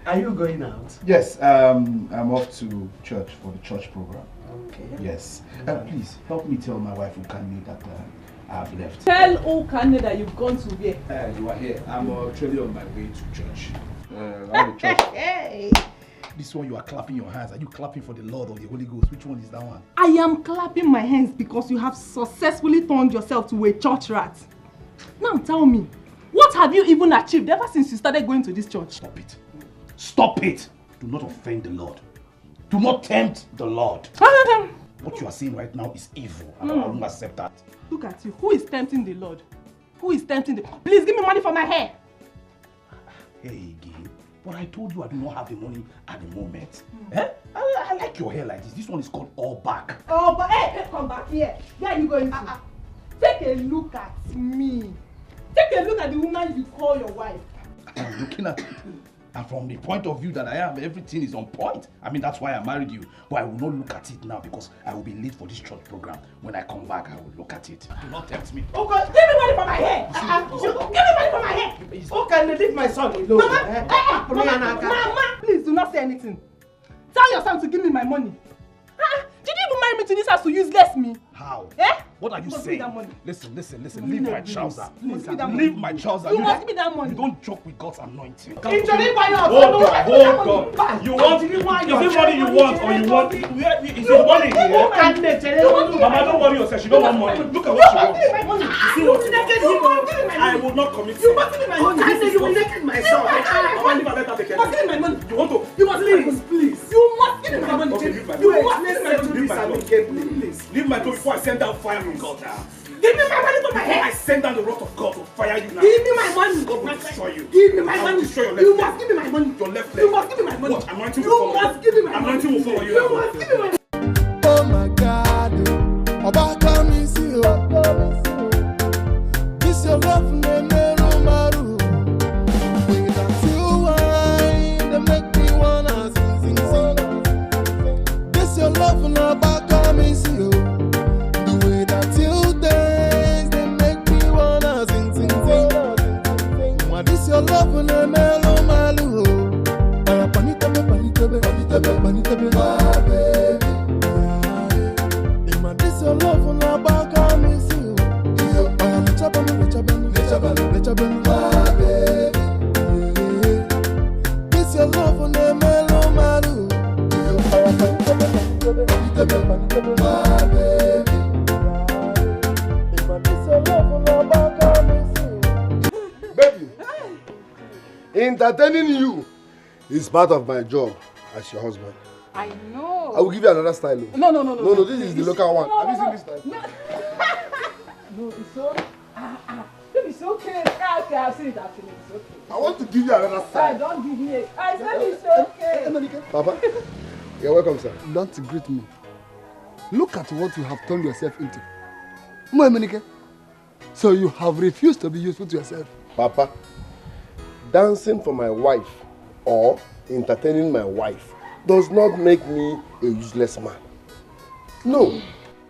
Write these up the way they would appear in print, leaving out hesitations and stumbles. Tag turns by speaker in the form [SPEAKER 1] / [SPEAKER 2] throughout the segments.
[SPEAKER 1] Are you going out?
[SPEAKER 2] Yes, I'm off to church for the church program.
[SPEAKER 1] Okay.
[SPEAKER 2] Yes. Please, help me tell my wife Ukane that I have left.
[SPEAKER 3] Tell Ukane that you've gone to where?
[SPEAKER 2] You are here. I'm actually on my way to church. I'm church.
[SPEAKER 3] Hey.
[SPEAKER 2] This one you are clapping your hands. Are you clapping for the Lord or the Holy Ghost? Which one is that one?
[SPEAKER 3] I am clapping my hands because you have successfully turned yourself to a church rat. Now tell me, what have you even achieved ever since you started going to this church?
[SPEAKER 2] Stop it. Stop it. Do not offend the Lord. Do not tempt the Lord. What you are saying right now is evil. I won't accept that.
[SPEAKER 3] Look at you. Who is tempting the Lord? Who is tempting the... Please give me money for my hair.
[SPEAKER 2] Hey, again. But I told you I do not have the money at the moment. Eh? I like your hair like this. This one is called all back.
[SPEAKER 3] Oh, but hey, come back here. Where are you going to? Take a look at me. Take a look at the woman you call your wife.
[SPEAKER 2] I'm looking at you. And from the point of view that I am, everything is on point. I mean, that's why I married you. But I will not look at it now because I will be late for this church program. When I come back, I will look at it. Do not tempt me.
[SPEAKER 3] Oh God, give me money for my hair. Give me money for my hair.
[SPEAKER 1] Okay, leave my son alone.
[SPEAKER 3] Mama, please do not say anything. Tell your son to give me my money. Did you even marry me to this house to useless me?
[SPEAKER 2] How?
[SPEAKER 3] Eh?
[SPEAKER 2] What are you saying? Listen. Leave my trouser.
[SPEAKER 3] Leave
[SPEAKER 2] my trouser.
[SPEAKER 3] You must give me that money.
[SPEAKER 2] You don't joke with God's anointing.
[SPEAKER 1] Hold on. You want? Is it money you want or you want? Is it money here? Mama, don't worry yourself. She don't want money. Look at what she wants. You see what you want? I will not commit. You must give me my money. I said you will naked myself. I leave a letter. You must give me my money. You want to? You must leave my please. You must give me my money. Okay, leave my money. You must leave my money. Please. Leave my door before I send down fire from God now. Give me my money to my head. I send down the wrath of God to fire you now. Give me my money. God will destroy you. Give me my money. Destroy your left
[SPEAKER 3] you must give me my money.
[SPEAKER 1] Your left leg.
[SPEAKER 3] You must give me my money.
[SPEAKER 1] What? Anointing will follow you.
[SPEAKER 3] You must give me my money.
[SPEAKER 1] Anointing will follow you.
[SPEAKER 3] You must give me my money.
[SPEAKER 4] Oh my God. About come and see you. This your love name Maru. Without you wine, they make me wanna sing. This your love about come and see you. The way that you dance, they make me wanna sing. What is your love name Maru? Panitabe, my baby. This your love on the back of me, see you. My baby. This your love on the mellow maru. My baby. This your love on the back of me, see you. Baby, entertaining you is part of my job as your husband.
[SPEAKER 3] I know.
[SPEAKER 4] I will give you another style.
[SPEAKER 3] No,
[SPEAKER 4] this is the local one. Have you seen this style?
[SPEAKER 3] No, it's so. It's okay. Okay, I've seen it. It's okay.
[SPEAKER 4] I want to give you another style.
[SPEAKER 3] Don't give me it. I said it's okay.
[SPEAKER 4] Papa, you're welcome, sir. Don't greet me. Look at what you have turned yourself into. Moemenike. So you have refused to be useful to yourself. Papa, dancing for my wife or entertaining my wife does not make me a useless man. No,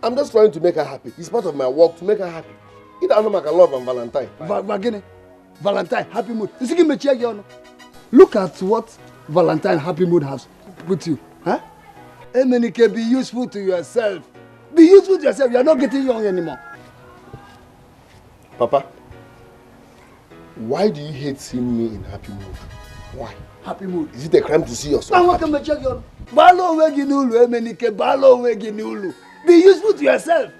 [SPEAKER 4] I'm just trying to make her happy. It's part of my work to make her happy. You don't know my love and Valentine. Valentine, happy mood. Look at what Valentine happy mood has put you. Huh? Emenike, be useful to yourself. Be useful to yourself. You are not getting young anymore. Papa, why do you hate seeing me in happy mood? Why? Happy mood. Is it a crime to see yourself? I want to check your be useful to yourself.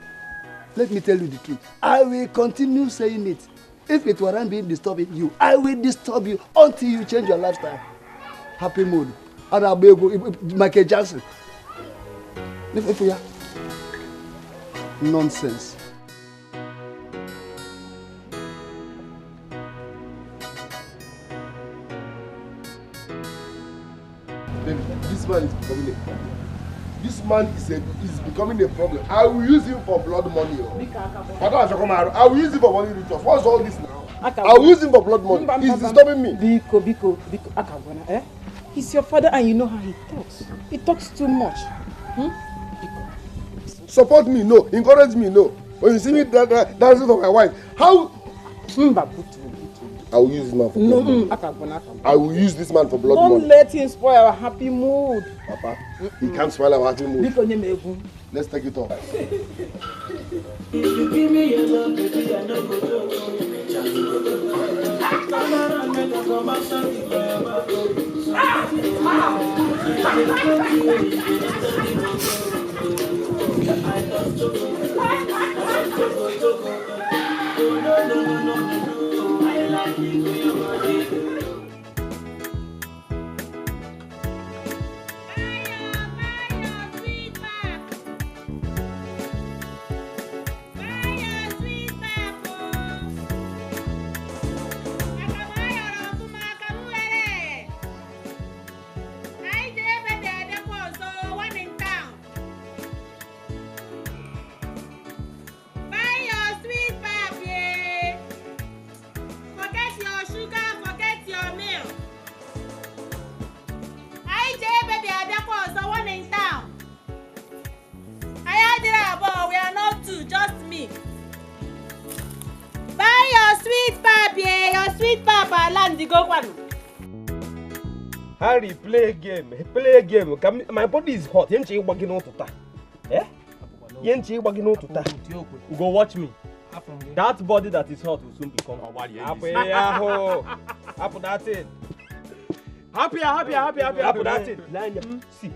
[SPEAKER 4] Let me tell you the truth. I will continue saying it. If it weren't being disturbing you, I will disturb you until you change your lifestyle. Happy mood. Michael Jackson. Nonsense. This man is becoming a problem. This man is becoming a problem. I will use him for blood money. I will use him for money rituals. What's all this now? I will use him for blood money. He's disturbing me.
[SPEAKER 5] Biko, Akagwana, eh? He's your father and you know how he talks. He talks too much.
[SPEAKER 4] Support me, no. Encourage me, no. When you see me dancing for my wife, how? I will use this man for blood money. I will use this man for blood money.
[SPEAKER 5] Don't let him spoil our happy mood.
[SPEAKER 4] Papa, he can't spoil our happy mood. Let's take it off.
[SPEAKER 6] If you give me your love, baby, I know go to.
[SPEAKER 7] Harry, play a game. Play a game. My body is hot. Eh? Go watch me. That body that is hot will soon become happy. That's it. Happy. That's it. See,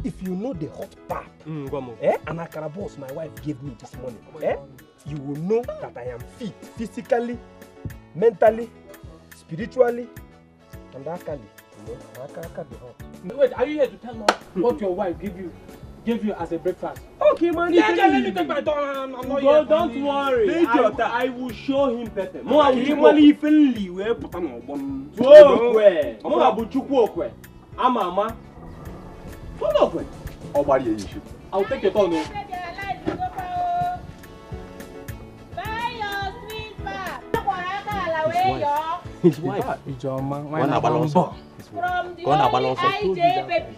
[SPEAKER 7] if you know the hot pap, and akara boss my wife gave me this morning, you will know that I am fit physically, mentally, spiritually, and actually,
[SPEAKER 1] Wait, are you here to tell us what your wife gave you as a breakfast?
[SPEAKER 7] Okay, man.
[SPEAKER 1] Yeah, let me take my turn. I'm not here.
[SPEAKER 6] Don't worry. I will show him better. Mo
[SPEAKER 1] I'll take your turn.
[SPEAKER 7] His wife.
[SPEAKER 6] From the IJ baby.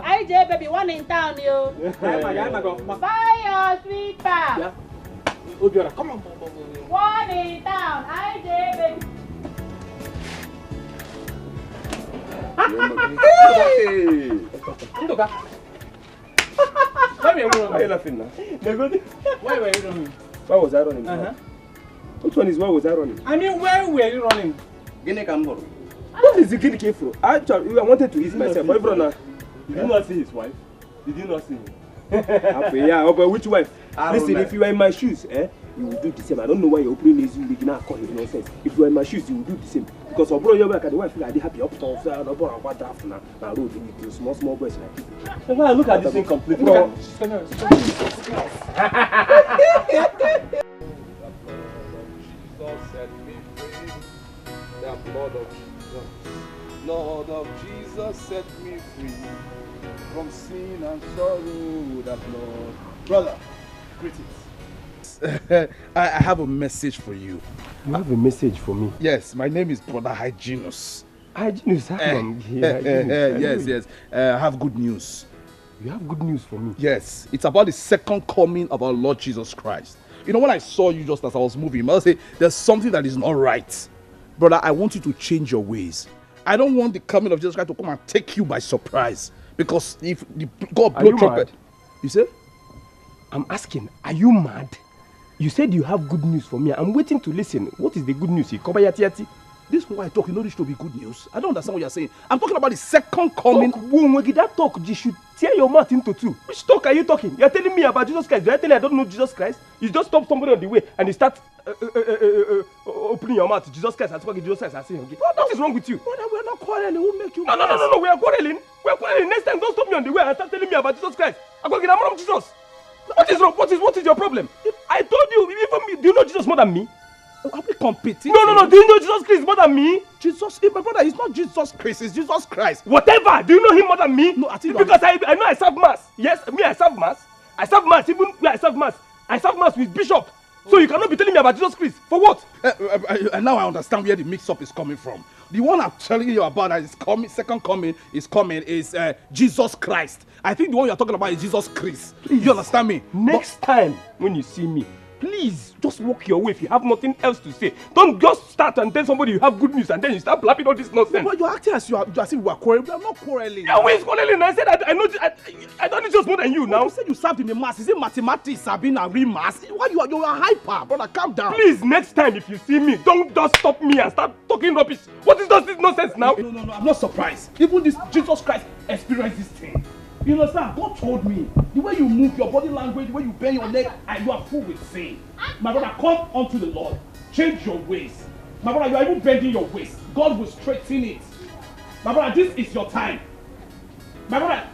[SPEAKER 6] IJ baby, one in town, you. Buy your sweet pap.
[SPEAKER 1] Come on.
[SPEAKER 6] One in town, IJ baby.
[SPEAKER 4] Hey!
[SPEAKER 7] Why are you laughing now?
[SPEAKER 1] Why were you running?
[SPEAKER 7] Why was I running? Which one is why was I running?
[SPEAKER 1] I mean, where were you running?
[SPEAKER 7] What is the kid came from? Actually, I wanted to ease myself. Did
[SPEAKER 1] you not see his wife? Did you not see him?
[SPEAKER 7] Yeah, but which wife? Listen, if you are in my shoes, you will do the same. I don't know why you're opening this you begin to call it nonsense. If you are in my shoes, you will do the same. Because I brought your back at the wife, I did happy up to so I don't know what draft now. I road in small boys like you.
[SPEAKER 1] Look at this thing completely.
[SPEAKER 2] The blood of Jesus set me free from sin and sorrow. The blood. Brother, greetings. I have a message for you.
[SPEAKER 7] You have a message for me?
[SPEAKER 2] Yes, my name is Brother Hyginus.
[SPEAKER 7] Hyginus?
[SPEAKER 2] Yes. I have good news.
[SPEAKER 7] You have good news for me?
[SPEAKER 2] Yes, it's about the second coming of our Lord Jesus Christ. You know, when I saw you just as I was moving, I say there's something that is not right. Brother, I want you to change your ways. I don't want the coming of Jesus Christ to come and take you by surprise. Because if the God blow trumpet, you say?
[SPEAKER 7] I'm asking, are you mad? You said you have good news for me. I'm waiting to listen. What is the good news?
[SPEAKER 2] This is why I talk. You know this should be good news. I don't understand what you're saying. I'm talking about the second coming.
[SPEAKER 7] That talk, you should tear your mouth into two. Which talk are you talking? You're telling me about Jesus Christ. You're telling me I don't know Jesus Christ? You just stop somebody on the way and you start opening your mouth to Jesus Christ and talking Jesus Christ and saying, okay, what is wrong with you?
[SPEAKER 2] Brother, we're not quarreling. Who make you?
[SPEAKER 7] No, we are quarreling. We are quarreling. Next time, don't stop me on the way and start telling me about Jesus Christ. I'm going to get a Jesus. What is wrong? What is your problem? I told you, even me, do you know Jesus more than me?
[SPEAKER 2] Are we competing?
[SPEAKER 7] No, do you know Jesus Christ more than me?
[SPEAKER 2] Jesus, my brother, it's not Jesus Christ, it's Jesus Christ.
[SPEAKER 7] Whatever, do you know him more than me?
[SPEAKER 2] No, I think
[SPEAKER 7] because I know I serve mass. Yes, me I serve mass. I serve mass, even where I serve mass with bishop. So you cannot be telling me about Jesus Christ. For what?
[SPEAKER 2] Now I understand where the mix-up is coming from. The one I'm telling you about that is coming, second coming is Jesus Christ. I think the one you're talking about is Jesus Christ. Please. You understand me?
[SPEAKER 7] Next time when you see me, please just walk your way if you have nothing else to say. Don't just start and tell somebody you have good news and then you start blabbing all this nonsense.
[SPEAKER 2] But you're acting as if we are quarreling. We are not quarreling.
[SPEAKER 7] Yeah, who is quarreling? I said I know I don't need just more than you now.
[SPEAKER 2] You said you served in the mass. Is it mathematics, Sabina, real mass? Why you are hyper, brother? Calm down.
[SPEAKER 7] Please, next time if you see me, don't just stop me and start talking rubbish. What is this nonsense now?
[SPEAKER 2] No, I'm not surprised. Even this Jesus Christ experienced this thing. You understand? God told me, the way you move, your body language, the way you bend your leg, and you are full with sin. My brother, come unto the Lord. Change your ways. My brother, you are even bending your waist. God will straighten it. My brother, this is your time. My brother.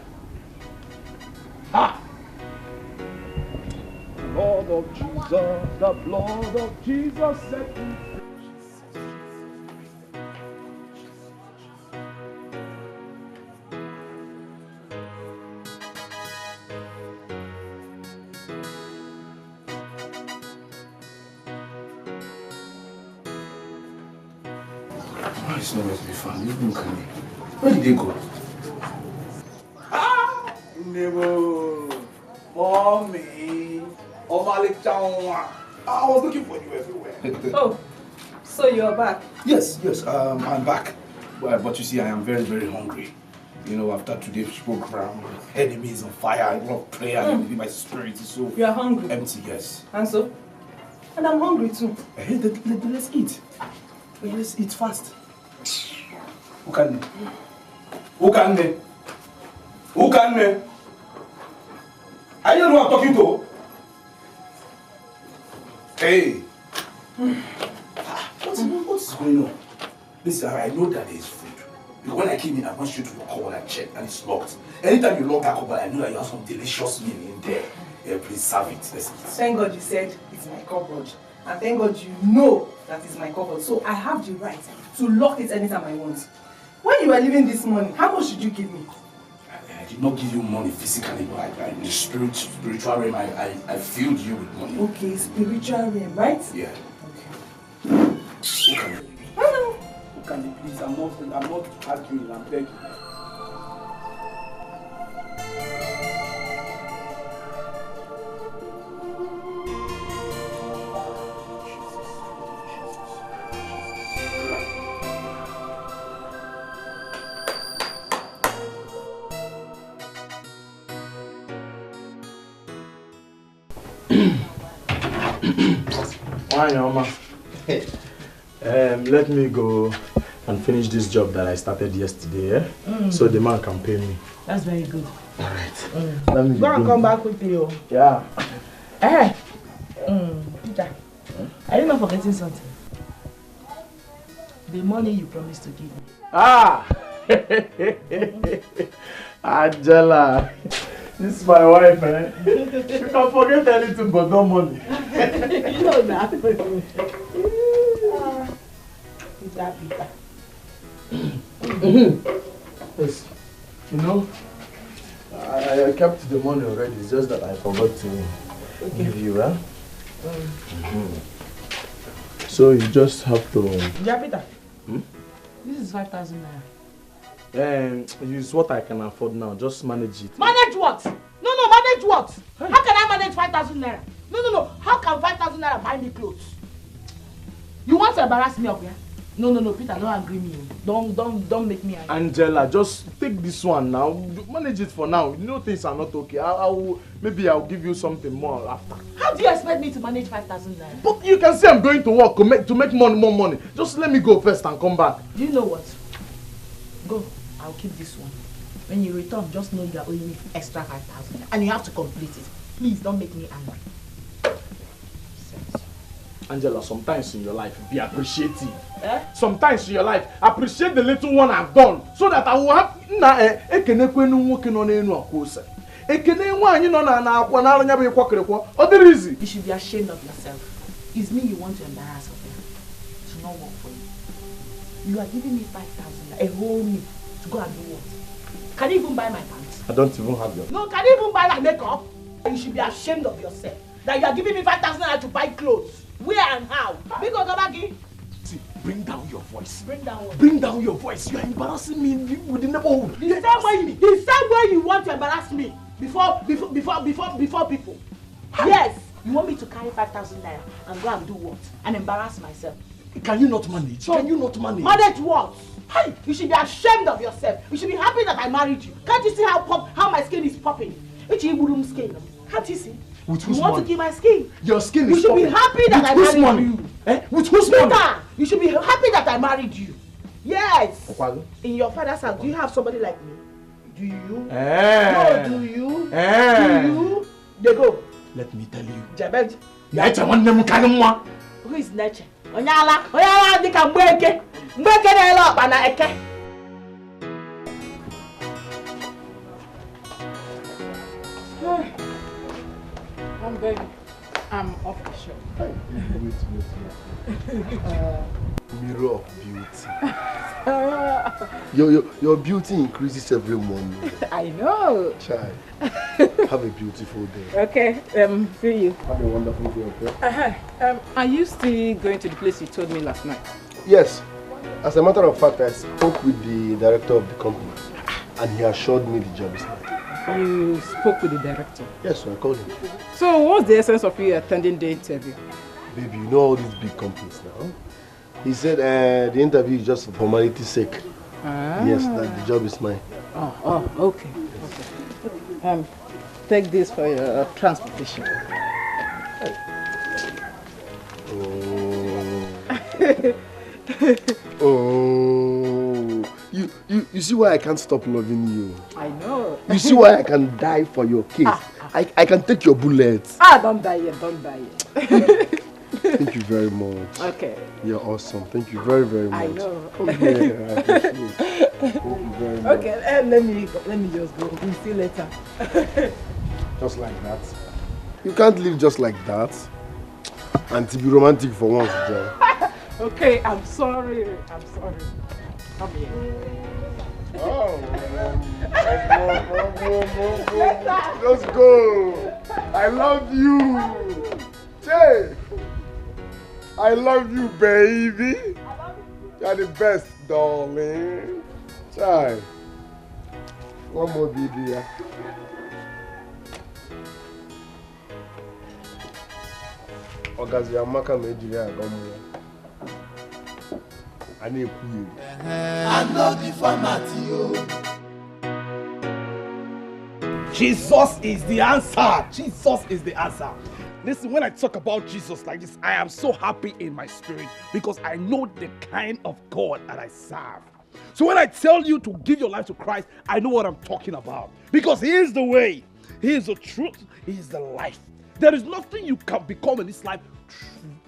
[SPEAKER 2] Blood of Jesus, the blood of Jesus set me free.
[SPEAKER 8] It's nowhere to be found. Look at me. Where did they go?
[SPEAKER 2] Nebo, mommy, I was looking for you everywhere.
[SPEAKER 5] Oh, so you're back?
[SPEAKER 8] Yes, I'm back. But you see, I am very, very hungry. You know, after today's program, enemies on fire, I love prayer, my spirit is so
[SPEAKER 5] You're hungry?
[SPEAKER 8] empty, yes.
[SPEAKER 5] And so? And I'm hungry too.
[SPEAKER 8] Hey, let's eat. Let's eat fast. Who can me? Who can me? Who can me? I don't know who I'm talking to. Hey. What's going on? Listen, I know that there is food. Because when I came in, I went straight to your cupboard and checked, and it's locked. Anytime you lock that cupboard, I know that you have some delicious meal in there. Yeah, please serve it. Let's eat.
[SPEAKER 5] Thank God you said it's my cupboard. And thank God you know that it's my cupboard. So I have the right to lock it anytime I want. When you were leaving this morning, how much did you give me?
[SPEAKER 8] I did not give you money physically, but in the spiritual realm, I filled you with money.
[SPEAKER 5] Okay, spiritual realm, right?
[SPEAKER 8] Yeah.
[SPEAKER 5] Okay.
[SPEAKER 8] Who can you?
[SPEAKER 5] Hello.
[SPEAKER 2] Who can you please? I'm not arguing, I'm begging.
[SPEAKER 9] Why, Oma? Let me go and finish this job that I started yesterday, so the man can pay me.
[SPEAKER 6] That's very good.
[SPEAKER 9] Alright. Let me
[SPEAKER 6] go and come back quickly. Oh.
[SPEAKER 9] Yeah.
[SPEAKER 6] Eh? Peter, are you not forgetting something? The money you promised to give me.
[SPEAKER 9] Ah! Angela, this is my wife, eh? You can forget anything but no money.
[SPEAKER 6] You know that. Peter.
[SPEAKER 9] Yes. You know, I kept the money already. It's just that I forgot to give you, huh? So you just have to...
[SPEAKER 6] Yeah, Peter. This is 5,000 naira.
[SPEAKER 9] Use what I can afford now. Just manage it.
[SPEAKER 6] Manage what? No, manage what? Hey. How can I manage 5,000 naira? No. How can 5,000 naira buy me clothes? You want to embarrass me up here? No, Peter, don't agree me. Don't make me angry.
[SPEAKER 9] Angela, just take this one now. Manage it for now. You know things are not okay. Maybe I'll give you something more after.
[SPEAKER 6] How do you expect me to manage 5,000 naira?
[SPEAKER 9] But you can say I'm going to work to make more money. Just let me go first and come back.
[SPEAKER 6] Do you know what? Go. I'll keep this one. When you return, just know you are owing me extra 5,000 and you have to complete it. Please don't make me angry.
[SPEAKER 9] Angela, sometimes in your life, be appreciative. Sometimes in your life, appreciate the little one I've done so that I will have...
[SPEAKER 6] You should be ashamed of yourself. It's me you want to embarrass of them. It should not work for you. You are giving me 5,000, a whole meal, to go and do what? Can you even buy my pants?
[SPEAKER 9] I don't even have your...
[SPEAKER 6] No, can you even buy my makeup? You should be ashamed of yourself. that you are giving me 5,000 naira to buy clothes. Where and how? Big Ogabagi.
[SPEAKER 2] See, bring down your voice.
[SPEAKER 6] Bring down what?
[SPEAKER 2] Bring down your voice. You are embarrassing me with the neighborhood.
[SPEAKER 6] The same way you want to embarrass me before people. Yes, you want me to carry 5,000 naira and go and do what? And embarrass myself.
[SPEAKER 2] Can you not manage? Can you not manage?
[SPEAKER 6] Manage what? Hey, you should be ashamed of yourself. You should be happy that I married you. Can't you see how my skin is popping? It's a skin. Can't you see?
[SPEAKER 2] With whose
[SPEAKER 6] you want
[SPEAKER 2] money?
[SPEAKER 6] to kill my skin?
[SPEAKER 2] Your skin
[SPEAKER 6] you
[SPEAKER 2] is
[SPEAKER 6] popping. You should be happy that I married
[SPEAKER 2] money?
[SPEAKER 6] you.
[SPEAKER 2] Eh? With whose money?
[SPEAKER 6] You should be happy that I married you. Yes.
[SPEAKER 2] Okwago?
[SPEAKER 6] In your father's house, do you have somebody like me? Do you?
[SPEAKER 2] Eh.
[SPEAKER 6] No, do you?
[SPEAKER 2] Eh.
[SPEAKER 6] Do you? They go.
[SPEAKER 2] Let me tell you.
[SPEAKER 6] Jabed.
[SPEAKER 2] Who
[SPEAKER 6] is Neche? Onyala dika Mbeke. Mbeke na elo akpa na eke. Baby, I'm off the show.
[SPEAKER 4] Wait. Mirror of beauty. Your beauty increases every morning.
[SPEAKER 6] I know.
[SPEAKER 4] Child, have a beautiful day.
[SPEAKER 6] Okay, see you.
[SPEAKER 4] Have a wonderful day, okay?
[SPEAKER 6] Are you still going to the place you told me last night?
[SPEAKER 4] Yes. As a matter of fact, I spoke with the director of the company and he assured me the job is mine.
[SPEAKER 6] You spoke with the director?
[SPEAKER 4] Yes, I called him.
[SPEAKER 6] So what's the essence of you attending the interview?
[SPEAKER 4] Baby, you know all these big companies now. He said the interview is just for formality's sake. Yes, that the job is mine.
[SPEAKER 6] Oh, okay. Take this for your transportation.
[SPEAKER 4] Oh, you see why I can't stop loving you?
[SPEAKER 6] I know.
[SPEAKER 4] You see why I can die for your case? I can take your bullets.
[SPEAKER 6] Don't die yet, don't die yet.
[SPEAKER 4] Thank you very much.
[SPEAKER 6] Okay.
[SPEAKER 4] You're awesome. Thank you very, very much.
[SPEAKER 6] I know.
[SPEAKER 4] Come here. I appreciate it. Thank you very much.
[SPEAKER 6] Okay, let me just go. We'll see you later.
[SPEAKER 4] Just like that. You can't live just like that. And to be romantic for once, John.
[SPEAKER 6] Okay, I'm sorry. Come here.
[SPEAKER 4] Oh, let's go. I love you. Jay. I love you, baby. You're the best, darling. Jai. One more video. Ogazi Amaka Nigeria Gomu. I know the format,
[SPEAKER 2] Jesus is the answer. Jesus is the answer. Listen, when I talk about Jesus like this, I am so happy in my spirit because I know the kind of God that I serve. So when I tell you to give your life to Christ, I know what I'm talking about. Because He is the way, He is the truth, He is the life. There is nothing you can become in this life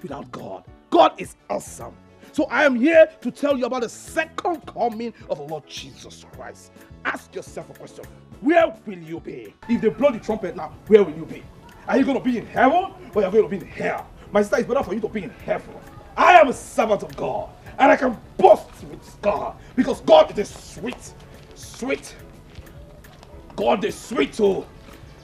[SPEAKER 2] without God. God is awesome. So I am here to tell you about the second coming of the Lord Jesus Christ. Ask yourself a question. Where will you be? If they blow the trumpet now, where will you be? Are you going to be in heaven or are you going to be in hell? My sister, it's better for you to be in heaven. I am a servant of God and I can boast with God because God is sweet. God is sweet too.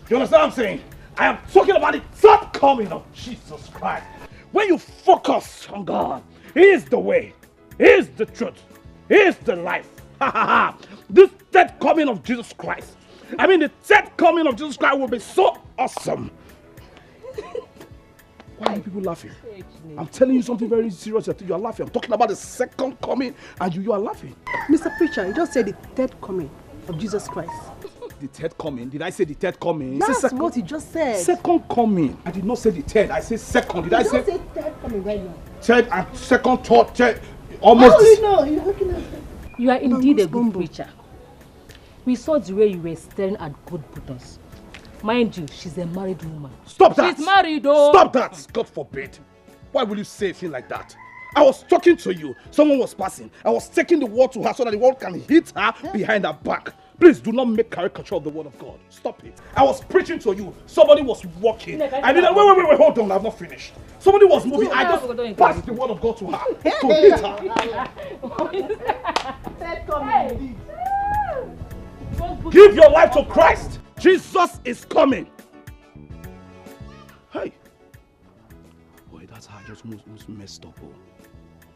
[SPEAKER 2] You understand what I'm saying? I am talking about the third coming of Jesus Christ. When you focus on God, He is the way, He is the truth, He is the life. This third coming of Jesus Christ, the third coming of Jesus Christ will be so awesome. Why are people laughing? I'm telling you something very serious. You are laughing. I'm talking about the second coming and you are laughing.
[SPEAKER 10] Mr. Preacher, you just said the third coming of Jesus Christ.
[SPEAKER 2] The third coming? Did I say the third coming?
[SPEAKER 10] That's what you just said.
[SPEAKER 2] Second coming. I did not say the third. I said second. Did I say?
[SPEAKER 10] You don't say third coming right now.
[SPEAKER 2] Third and second, third. Almost.
[SPEAKER 10] How do you know? You're looking at it.
[SPEAKER 11] You are indeed a good preacher. We saw the way you were staring at good photos. Mind you, she's a married woman.
[SPEAKER 2] Stop that!
[SPEAKER 11] She's married, though.
[SPEAKER 2] Stop that! God forbid. Why will you say a thing like that? I was talking to you. Someone was passing. I was taking the word to her so that the word can hit her behind her back. Please do not make caricature of the word of God. Stop it. I was preaching to you. Somebody was walking. Wait, hold on. I've not finised. Somebody was moving. I just passed the word of God to her. To hit her. Give your life to Christ. Jesus is coming. Hey. just messed up. Oh.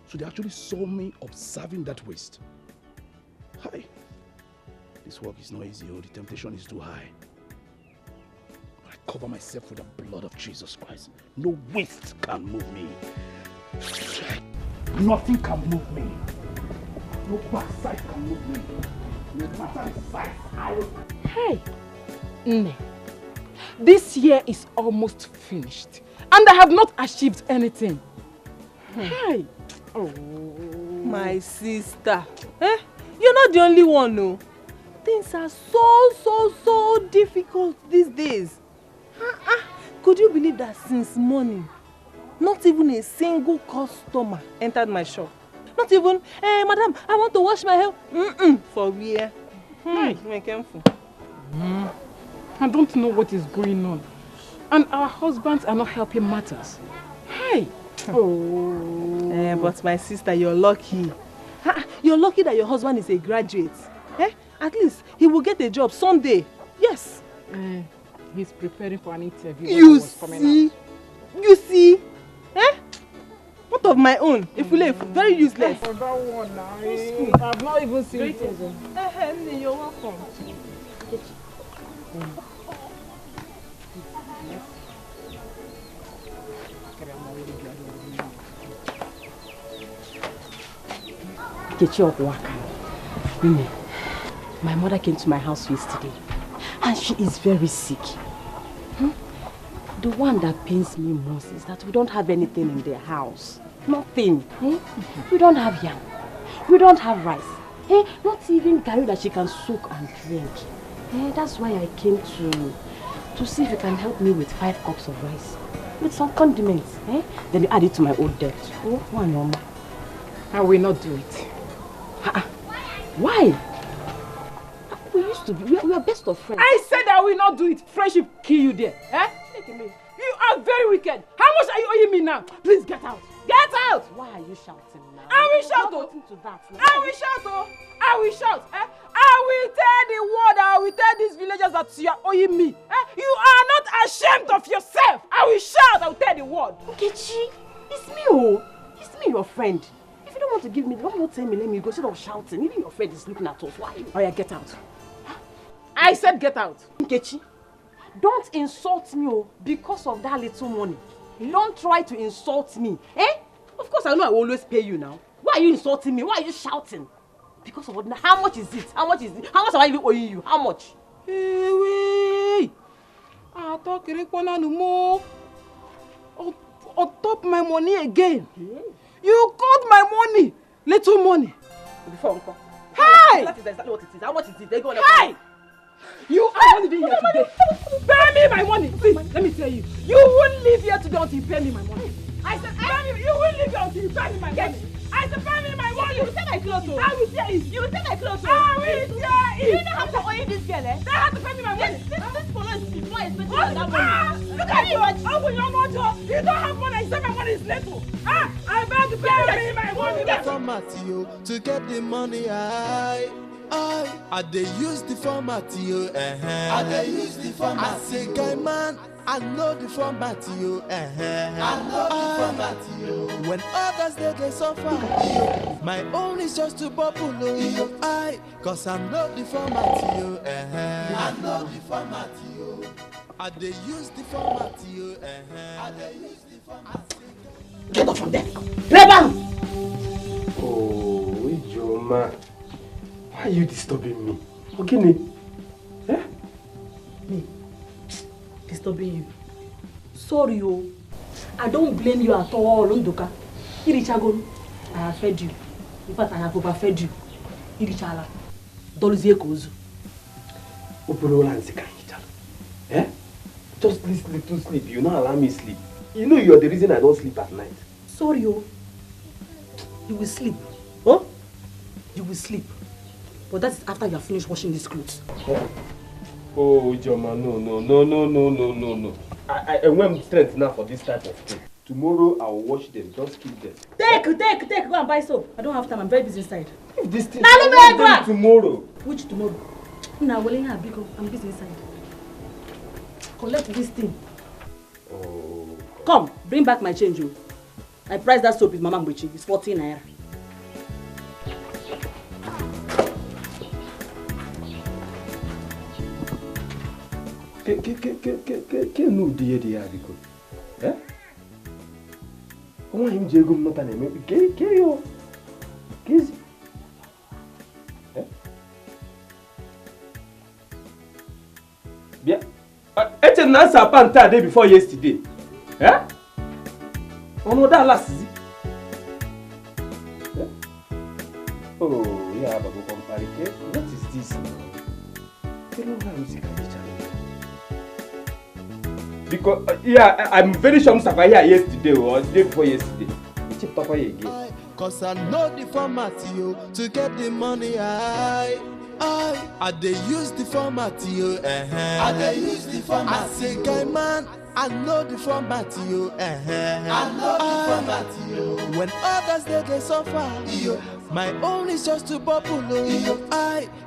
[SPEAKER 2] So they actually saw me observing that waste. Hi. This work is not easy. Oh, the temptation is too high. But I cover myself with the blood of Jesus Christ. No waste can move me. Nothing can move me. No backside can move me. No matter the size, I will...
[SPEAKER 6] Hey, Nne, this year is almost finished and I have not achieved anything. Hey.
[SPEAKER 3] Oh. My sister. You're not the only one, no. Things are so difficult these days. Could you believe that since morning, not even a single customer entered my shop? Not even, hey, madam, I want to wash my hair. For real. Be careful.
[SPEAKER 6] I don't know what is going on. And our husbands are not helping matters. Hey. Oh.
[SPEAKER 3] But my sister, you're lucky. You're lucky that your husband is a graduate. At least he will get a job someday. Yes.
[SPEAKER 6] He's preparing for an interview.
[SPEAKER 3] You see? You see? What of my own? Very useless.
[SPEAKER 6] For that one now. I've not even seen it.
[SPEAKER 3] You're welcome.
[SPEAKER 11] My mother came to my house yesterday and she is very sick. The one that pains me most is that we don't have anything in the house. Nothing. We don't have yam. We don't have rice. Not even curry that she can soak and drink. That's why I came to see if you can help me with 5 cups of rice. With some condiments. Then you add it to my old debt.
[SPEAKER 6] I will not do it.
[SPEAKER 11] Why? We used to be, we are best of friends.
[SPEAKER 6] I said I will not do it. Friendship kill you there. You are very wicked. How much are you owing me now? Please get out. Get out!
[SPEAKER 11] Why are you shouting now?
[SPEAKER 6] I will shout, oh. I will shout, oh. I will shout. I will tell the world, I will tell these villagers that you are owing me. You are not ashamed of yourself. I will shout, I will tell the world.
[SPEAKER 11] Nkechi, it's me, oh. It's me, your friend. If you don't want to give me, don't tell me, let me go. Instead of shouting, even your friend is looking at us. Why are you?
[SPEAKER 6] Oh yeah, get out. I said get out.
[SPEAKER 11] Nkechi, don't insult me, oh, because of that little money. Don't try to insult me. Of course, I know I will always pay you now. Why are you insulting me? Why are you shouting? Because of what? How much is it? How much is it? How much am I even owing you? How much?
[SPEAKER 6] Hey, I talk no more. On top my money again. You got my money. Little money.
[SPEAKER 11] Before Uncle.
[SPEAKER 6] Hey!
[SPEAKER 11] That is exactly what it is. How much is it? They go on.
[SPEAKER 6] Hey! You are only here today. Pay me my money. Please, let me tell you. You won't leave here today until you pay me my money. I said, pay me. You won't leave here until you pay me my money. I said, pay me my money. You will take my clothes. I will tear it. You will take my clothes. I will tear it. You know how to owe this girl, They have to pay me my money.
[SPEAKER 11] This polo is more expensive than that money.
[SPEAKER 6] Look at you. Oh, you're not. You don't have money. I said my money is little. I beg to pay me my money.
[SPEAKER 12] Format you to get the money. I dey use the format you. I dey use the format. I say, guy man, I know the format you. I know the format you. When others they suffer, my own is just to bubble. Cause I know the format you. I know the format you. I dey use the format you. I dey use the format.
[SPEAKER 11] Get off from there. Rebel!
[SPEAKER 7] Oh, Ijoma. Why are you disturbing me? Ogini?
[SPEAKER 11] Me? Disturbing you? Sorry, oh. I don't blame you at all, Ndoka. Irichagon, I have fed you. In fact, I have overfed you. Irichala. Dolzie Kozu.
[SPEAKER 7] Opolola and Zika. Just this little sleep. You don't allow me sleep. You know you're the reason I don't sleep at night.
[SPEAKER 11] Sorry, oh. You will sleep. Huh? You will sleep. But that's after you have finished washing these clothes.
[SPEAKER 7] Oh, Joma, no. I want strength now for this type of thing. Tomorrow I'll wash them. Just keep them.
[SPEAKER 11] Take. Go and buy soap. I don't have time. I'm very busy inside.
[SPEAKER 7] If this thing, I want them tomorrow.
[SPEAKER 11] Which tomorrow? Now, I'm busy inside. Collect this thing.
[SPEAKER 7] Oh.
[SPEAKER 11] Come, bring back my change, you. I priced that soap with Mama Mbuchi. It's 14 naira.
[SPEAKER 7] Ke no die biko. Eh? Omo him jego mota na me ke yo. Kizi. Eh? Bia. Ete na sapa nta day before yesterday. Eh? Ono da last zi. Eh? Oh, yeah, but go compare it. What is this now? Because yeah, I'm very sure Mustafa here yesterday or the day before yesterday. He checked up again.
[SPEAKER 12] Cause I know the format you to get the money. I dey use the format you. I dey use the format. I say, guy man, I know the format you. I know the format you. When others they suffer, my own is just to bubble.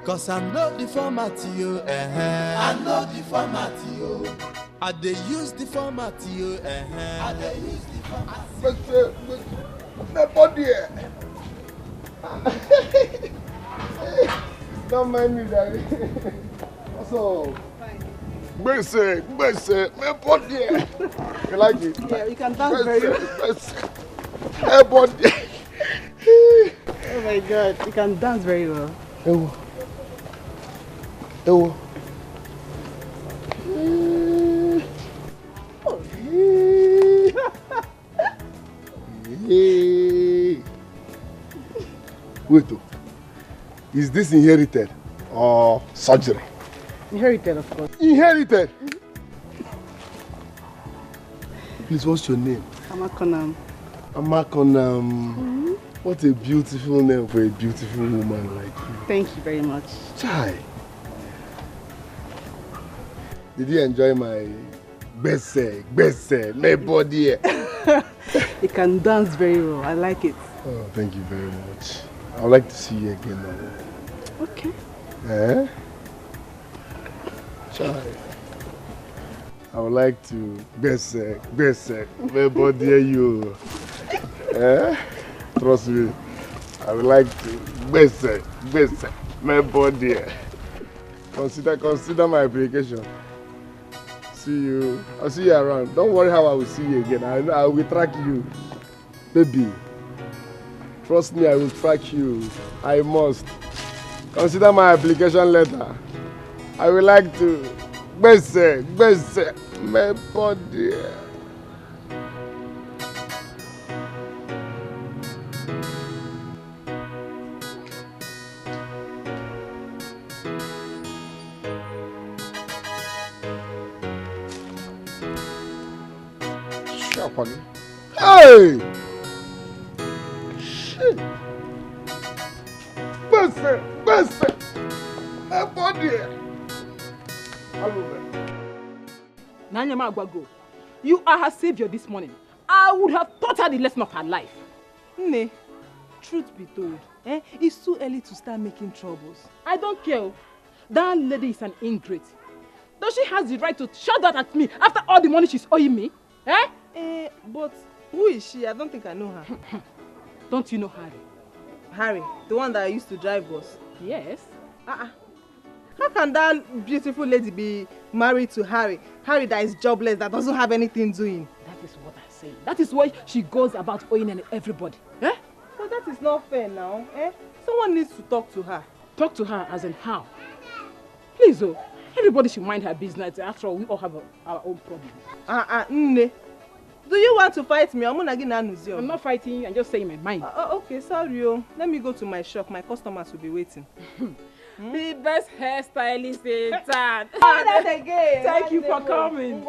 [SPEAKER 12] Cause I know the format you. I know the format you. I dey use the format you. I dey use the format.
[SPEAKER 4] My body. Don't mind me, daddy. So, Bessie, my body. You like it?
[SPEAKER 10] Yeah, you can dance very well.
[SPEAKER 4] My body.
[SPEAKER 10] Oh my God, you can dance very well.
[SPEAKER 4] Ewo. Wait, is this inherited or surgery?
[SPEAKER 10] Inherited, of course.
[SPEAKER 4] Inherited? Please, what's your name?
[SPEAKER 10] Amakonam.
[SPEAKER 4] Amakonam. What a beautiful name for a beautiful woman like you.
[SPEAKER 10] Thank you very much.
[SPEAKER 4] Chai. Did you enjoy my Bessie, my body?
[SPEAKER 10] You can dance very well. I like it.
[SPEAKER 4] Oh, thank you very much. I would like to see you again now.
[SPEAKER 10] Okay.
[SPEAKER 4] Eh? Chai. I would like to Bessie, my body you. Eh? Trust me. I would like to Bessie, my body. Consider my application. See you. I'll see you around. Don't worry how I will see you again. I will track you. Baby. Trust me, I will track you. I must. Consider my application letter. I would like to Bessie, my body. Hey! Shit! Bessie! My body!
[SPEAKER 3] Nanyama Agwago, you are her savior this morning. I would have taught her the lesson of her life.
[SPEAKER 10] Ne, truth be told, it's too early to start making troubles.
[SPEAKER 3] I don't care. That lady is an ingrate. Does she have the right to shout that at me after all the money she's owing me?
[SPEAKER 10] But who is she? I don't think I know her.
[SPEAKER 3] Don't you know Harry?
[SPEAKER 10] Harry, the one that I used to drive bus?
[SPEAKER 3] Yes.
[SPEAKER 10] How can that beautiful lady be married to Harry? Harry that is jobless, that doesn't have anything doing.
[SPEAKER 3] That is what I say. That is why she goes about owing everybody.
[SPEAKER 10] But that is not fair now. Someone needs to talk to her.
[SPEAKER 3] Talk to her as in how? Please, everybody should mind her business. After all, we all have our own problems.
[SPEAKER 10] Do you want to fight me? I'm
[SPEAKER 3] not fighting you. I'm just saying my mind.
[SPEAKER 10] Okay, sorry. Let me go to my shop. My customers will be waiting.
[SPEAKER 3] The best hairstylist in town.
[SPEAKER 10] That again.
[SPEAKER 3] Thank you for coming.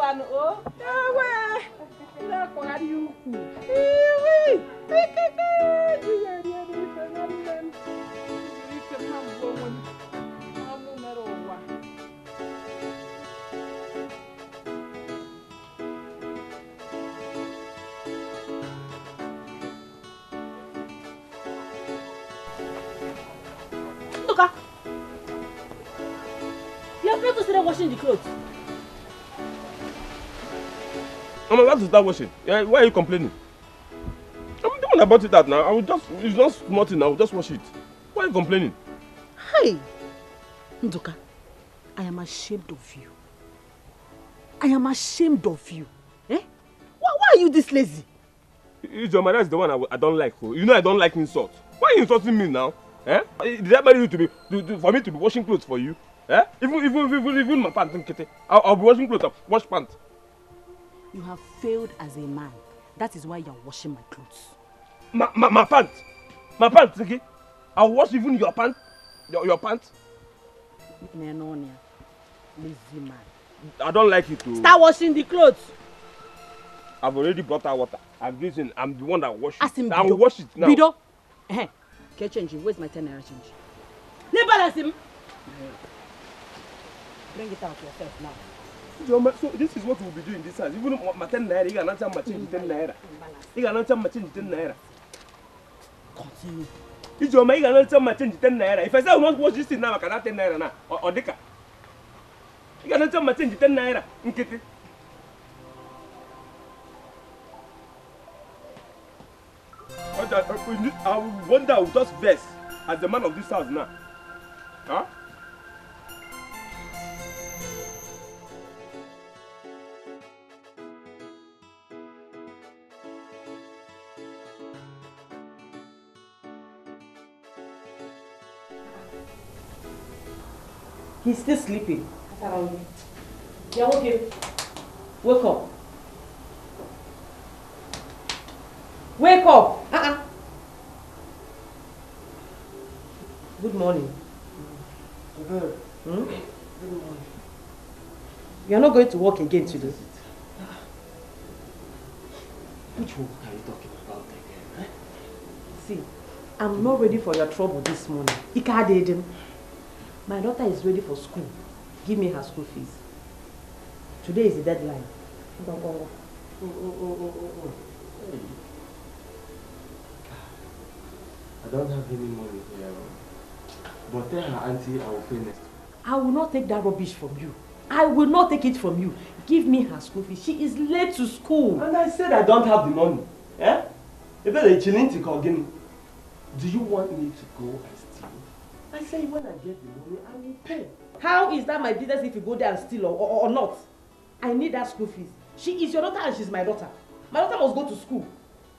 [SPEAKER 11] You are going to start washing the clothes.
[SPEAKER 7] I'm about to start washing. Why are you complaining? When I bought it out now, it's not nothing now, just wash it. Why are you complaining?
[SPEAKER 11] Hey! Nduka, I am ashamed of you. I am ashamed of you. Eh? Why are you this lazy?
[SPEAKER 7] Ijoma, that's the one I don't like. You know I don't like insults. Why are you insulting me now? Eh? Did I marry you for me to be washing clothes for you? Eh? Even my pants, I'll be washing clothes, wash pants.
[SPEAKER 11] You have failed as a man. That is why you are washing my clothes.
[SPEAKER 7] My pants? My pants, okay? I'll wash even your pants? Your pants?
[SPEAKER 11] Lazy man.
[SPEAKER 7] I don't like it too.
[SPEAKER 11] Start washing the clothes.
[SPEAKER 7] I've already brought out water. I'm the one that washes it.
[SPEAKER 11] I'll
[SPEAKER 7] wash it now.
[SPEAKER 11] Bido. Get changing. Where's my 10 naira change? Balance him. Bring it out yourself now.
[SPEAKER 7] So this is what we'll be doing this house. Even my 10 naira, you can answer my change 10 naira. You can answer my change 10 naira.
[SPEAKER 11] Continue.
[SPEAKER 7] You can answer my change 10 naira. If I say I want to watch this thing now, I can have 10 naira now. Or Dikeh. You can answer my change 10 naira. I wonder I will just vex as the man of this house now. Huh?
[SPEAKER 11] He's still sleeping. Yeah, okay. Wake up. Wake up! Good morning.
[SPEAKER 9] Good.
[SPEAKER 11] Hmm?
[SPEAKER 9] Good morning.
[SPEAKER 11] You are not going to work again today.
[SPEAKER 9] Which work are you talking about again?
[SPEAKER 11] See, I'm not ready for your trouble this morning. My daughter is ready for school. Give me her school fees. Today is the deadline.
[SPEAKER 9] I don't have any money here. But tell her auntie I will pay next week.
[SPEAKER 11] I will not take that rubbish from you. I will not take it from you. Give me her school fees. She is late to school.
[SPEAKER 9] And I said I don't have the money. Eh? Do you want me to go and steal? I say when I get the money, I will pay.
[SPEAKER 11] How is that my business if you go there and steal or not? I need that school fees. She is your daughter and she's my daughter. My daughter must go to school.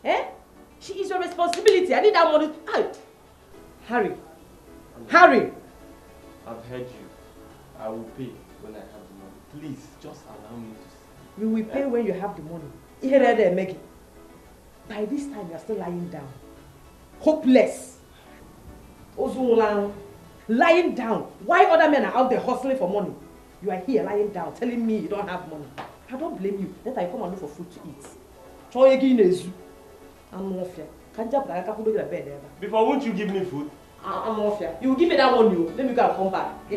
[SPEAKER 11] Eh? She is your responsibility. I need that money. Hurry. Hurry.
[SPEAKER 9] I've heard you. I will pay when I have the money. Please, just allow me to see.
[SPEAKER 11] You will pay when you have the money. By this time, you are still lying down. Hopeless. Lying down. Why other men are out there hustling for money? You are here lying down, telling me you don't have money. I don't blame you. Let I come and look for food to eat.
[SPEAKER 9] Before, won't you give me food?
[SPEAKER 11] I'm off here. You will give me that one, you. Let me go and come back.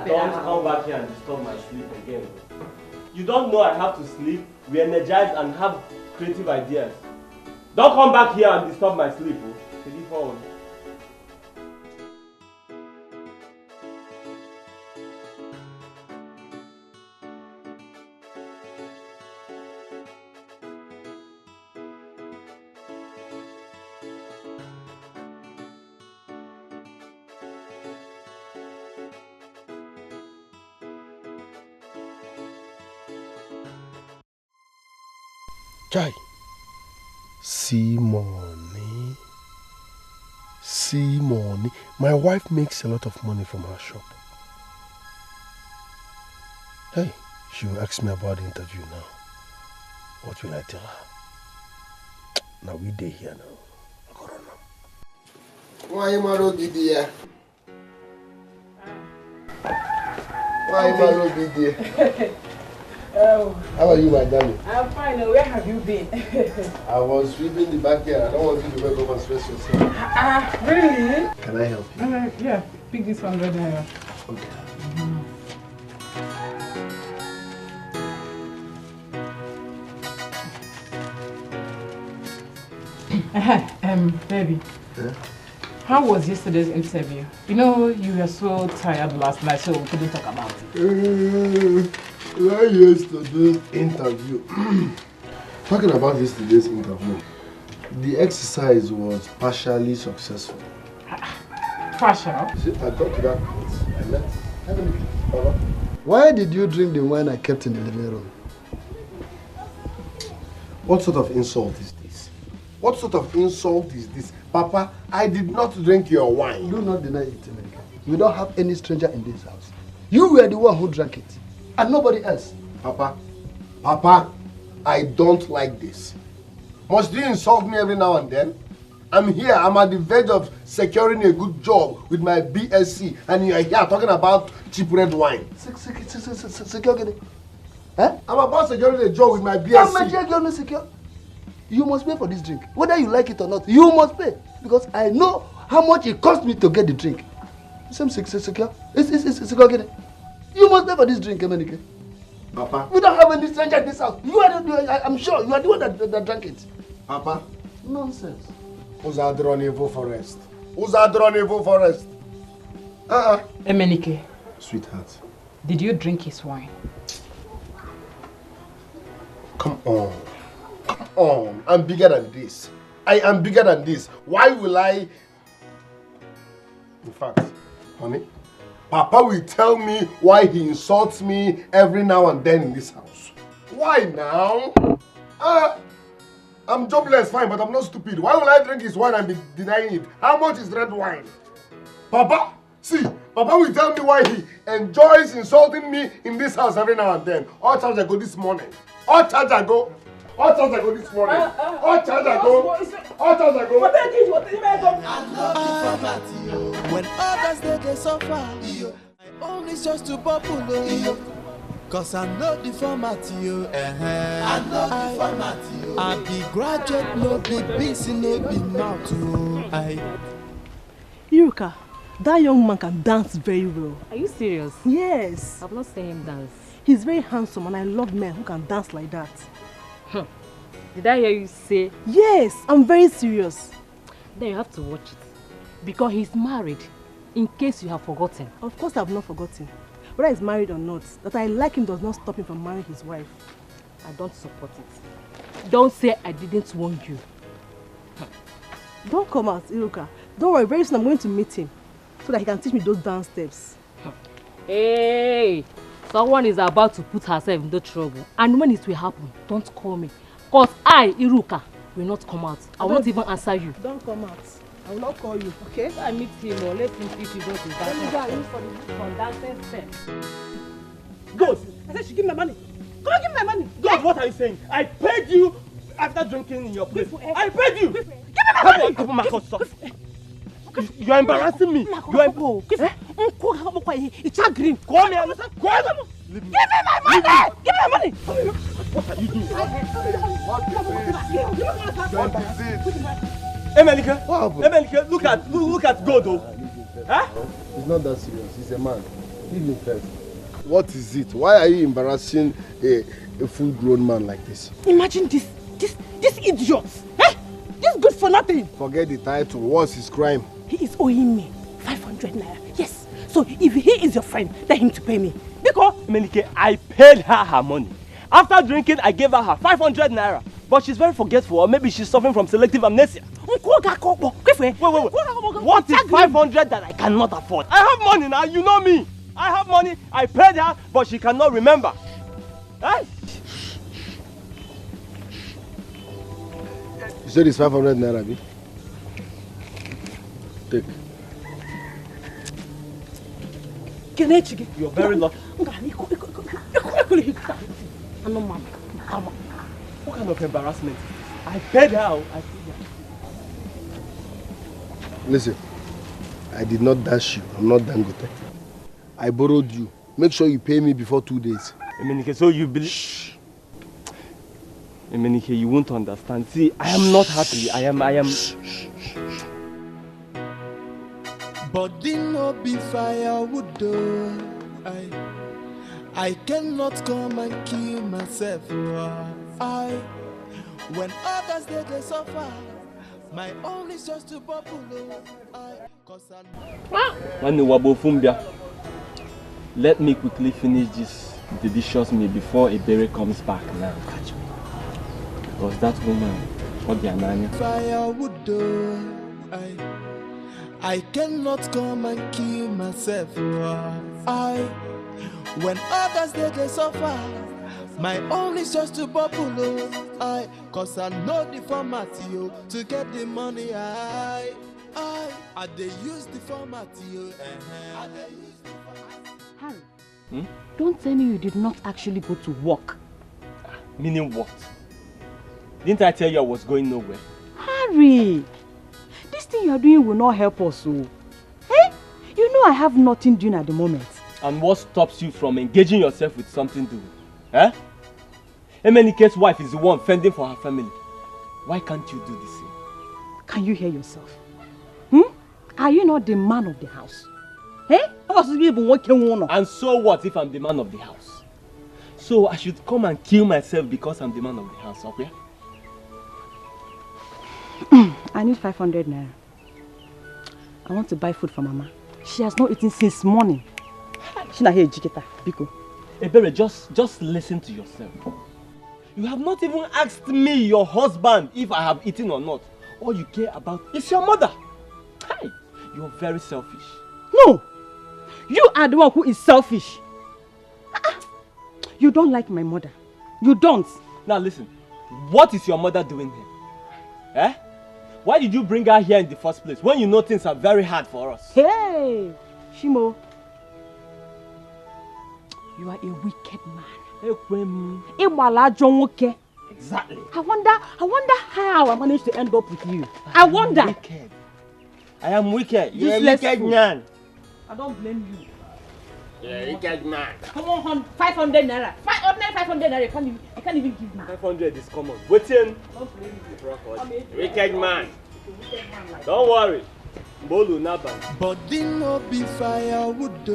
[SPEAKER 9] Don't come back here and disturb my sleep again. You don't know I have to sleep, re-energize and have creative ideas. Don't come back here and disturb my sleep. Oh.
[SPEAKER 13] Chai, see money. See money. My wife makes a lot of money from her shop. Hey, she will ask me about the interview now. What will I tell her? Now we day here now.
[SPEAKER 4] Why am I not there? Why am I not there? How are you, my darling?
[SPEAKER 5] I'm fine. Where have you been?
[SPEAKER 4] I was sweeping the backyard. I don't want you to wake up and stress yourself.
[SPEAKER 5] Really?
[SPEAKER 4] Can I help you?
[SPEAKER 5] Yeah, pick this 100 naira. Okay. Baby.
[SPEAKER 4] Yeah?
[SPEAKER 5] How was yesterday's interview? You know, you were so tired last night, so we couldn't talk about it.
[SPEAKER 4] Yesterday's interview. Talking about yesterday's interview,
[SPEAKER 13] The exercise was partially successful.
[SPEAKER 6] Partial?
[SPEAKER 13] See, I got to that point. I left. Papa.
[SPEAKER 4] Why did you drink the wine I kept in the living room?
[SPEAKER 13] What sort of insult is this? What sort of insult is this? Papa, I did not drink your wine.
[SPEAKER 4] Do not deny it, America. We don't have any stranger in this house. You were the one who drank it, and nobody else.
[SPEAKER 13] Papa, I don't like this. Must you insult me every now and then? I'm here, I'm at the verge of securing a good job with my BSc, and you are here talking about cheap red wine.
[SPEAKER 4] Secure. Eh?
[SPEAKER 13] I'm about securing a job with my BSc.
[SPEAKER 4] Secure. You must pay for this drink. Whether you like it or not, you must pay. Because I know how much it cost me to get the drink. Same secure. It's secure. You must pay for this drink, Emenike.
[SPEAKER 13] Papa.
[SPEAKER 4] We don't have any stranger in this house. I'm sure you are the one that drank it.
[SPEAKER 13] Papa.
[SPEAKER 4] Nonsense.
[SPEAKER 13] Uzadronevo forest. Uzadronevo forest.
[SPEAKER 6] Emenike.
[SPEAKER 13] Sweetheart.
[SPEAKER 6] Did you drink his wine?
[SPEAKER 13] Come on. Come on. I'm bigger than this. I am bigger than this. Why will I... In fact, honey, Papa will tell me why he insults me every now and then in this house. Why now? I'm jobless, fine, but I'm not stupid. Why will I drink his wine and be denying it? How much is red wine? Papa, see, Papa will tell me why he enjoys insulting me in this house every now and then. All times I go this morning. All times I go this morning. All times I go.
[SPEAKER 12] When others they suffer, I only just to bubble. Cause I know the format, I know the format, I be graduate, no be busy, no be mouth,
[SPEAKER 3] Iruka, that young man can dance very well.
[SPEAKER 11] Are you serious?
[SPEAKER 3] Yes.
[SPEAKER 11] I've not seen him dance.
[SPEAKER 3] He's very handsome and I love men who can dance like that.
[SPEAKER 11] Did I hear you say?
[SPEAKER 3] Yes, I'm very serious.
[SPEAKER 11] Then you have to watch it. Because he's married, in case you have forgotten.
[SPEAKER 3] Of course I've not forgotten. Whether he's married or not, that I like him does not stop him from marrying his wife.
[SPEAKER 11] I don't support it. Don't say I didn't warn you.
[SPEAKER 3] Don't come out, Iruka. Don't worry, very soon I'm going to meet him so that he can teach me those dance steps.
[SPEAKER 11] Hey! Someone is about to put herself into trouble. And when it will happen, don't call me. Because I, Iruka, will not come out. I won't even answer you.
[SPEAKER 3] Don't come out. I will not call you, okay?
[SPEAKER 11] If I meet him or let him teach you what is that. Let me go and use for the dancing steps.
[SPEAKER 1] Good.
[SPEAKER 3] I said she give me my money. Come on, give me my money.
[SPEAKER 1] God, what are you saying? I paid you after drinking in your place. I paid you. Give me my money. You are embarrassing me. You are
[SPEAKER 3] It's a green.
[SPEAKER 1] Come here. Give me
[SPEAKER 3] my money. Give me my money.
[SPEAKER 1] What are you doing?
[SPEAKER 13] What is it?
[SPEAKER 1] Emelike, look at God, though. Huh?
[SPEAKER 13] It's not that serious. He's a man. Leave me first. What is it? Why are you embarrassing a full-grown man like this?
[SPEAKER 3] Imagine this idiot. Eh? This good for nothing.
[SPEAKER 13] Forget the title. What's his crime?
[SPEAKER 3] He is owing me 500 naira. Yes. So if he is your friend, tell him to pay me. Because
[SPEAKER 1] Emelike, I paid her money. After drinking, I gave her 500 naira. But she's very forgetful, or maybe she's suffering from selective amnesia. Wait. What is 500 that I cannot afford? I have money now, you know me. I have money, I paid her, but she cannot remember. Eh?
[SPEAKER 13] You said it's 500 naira, B? Take.
[SPEAKER 1] You're very lucky. What kind of embarrassment? I paid her.
[SPEAKER 13] Listen, I did not dash you. I'm not Dangote. I borrowed you. Make sure you pay me before 2 days.
[SPEAKER 1] Emenike, so you believe... Shh. Emenike, you won't understand. See, I am not happy. I am... Shh.
[SPEAKER 12] Body no be firewood though. I cannot come and kill myself. When others they suffer, my only source to bubble.
[SPEAKER 9] Let me quickly finish this delicious meal before Ebere comes back now. Because that woman,
[SPEAKER 12] Firewood, I cannot come and kill myself. When others they suffer, my own is just to bubble. Cause I know the format to get the money. I they use the format
[SPEAKER 11] Harry, don't tell me you did not actually go to work.
[SPEAKER 9] Meaning what? Didn't I tell you I was going nowhere?
[SPEAKER 11] Harry, this thing you are doing will not help us. Hey, you know I have nothing doing at the moment.
[SPEAKER 9] And what stops you from engaging yourself with something doing? Eh? Emenike's wife is the one fending for her family. Why can't you do the same?
[SPEAKER 11] Can you hear yourself? Are you not the man of the house? Hey?
[SPEAKER 9] And so what if I'm the man of the house? So I should come and kill myself because I'm the man of the house, okay?
[SPEAKER 11] I need 500 naira. I want to buy food for Mama. She has not eaten since morning. She not here, Jiketa, Biko.
[SPEAKER 9] Ebere, just listen to yourself. You have not even asked me, your husband, if I have eaten or not. All you care about is your mother. Hi, you're very selfish.
[SPEAKER 11] No, you are the one who is selfish. You don't like my mother. You don't.
[SPEAKER 9] Now listen, what is your mother doing here? Eh? Why did you bring her here in the first place when you know things are very hard for us?
[SPEAKER 11] Hey, Shimo. You are a wicked man.
[SPEAKER 9] Exactly.
[SPEAKER 11] I wonder how I managed to end up with you. I wonder.
[SPEAKER 9] Wicked. I am wicked. You're a wicked man.
[SPEAKER 11] I don't blame you.
[SPEAKER 9] You're a wicked man.
[SPEAKER 11] Come on, 500 naira. 500 naira. You can't even give me.
[SPEAKER 9] 500 is common. Wait in.
[SPEAKER 11] Don't blame me.
[SPEAKER 9] Wicked man. Don't worry. Bolu Naban.
[SPEAKER 12] But no be firewood.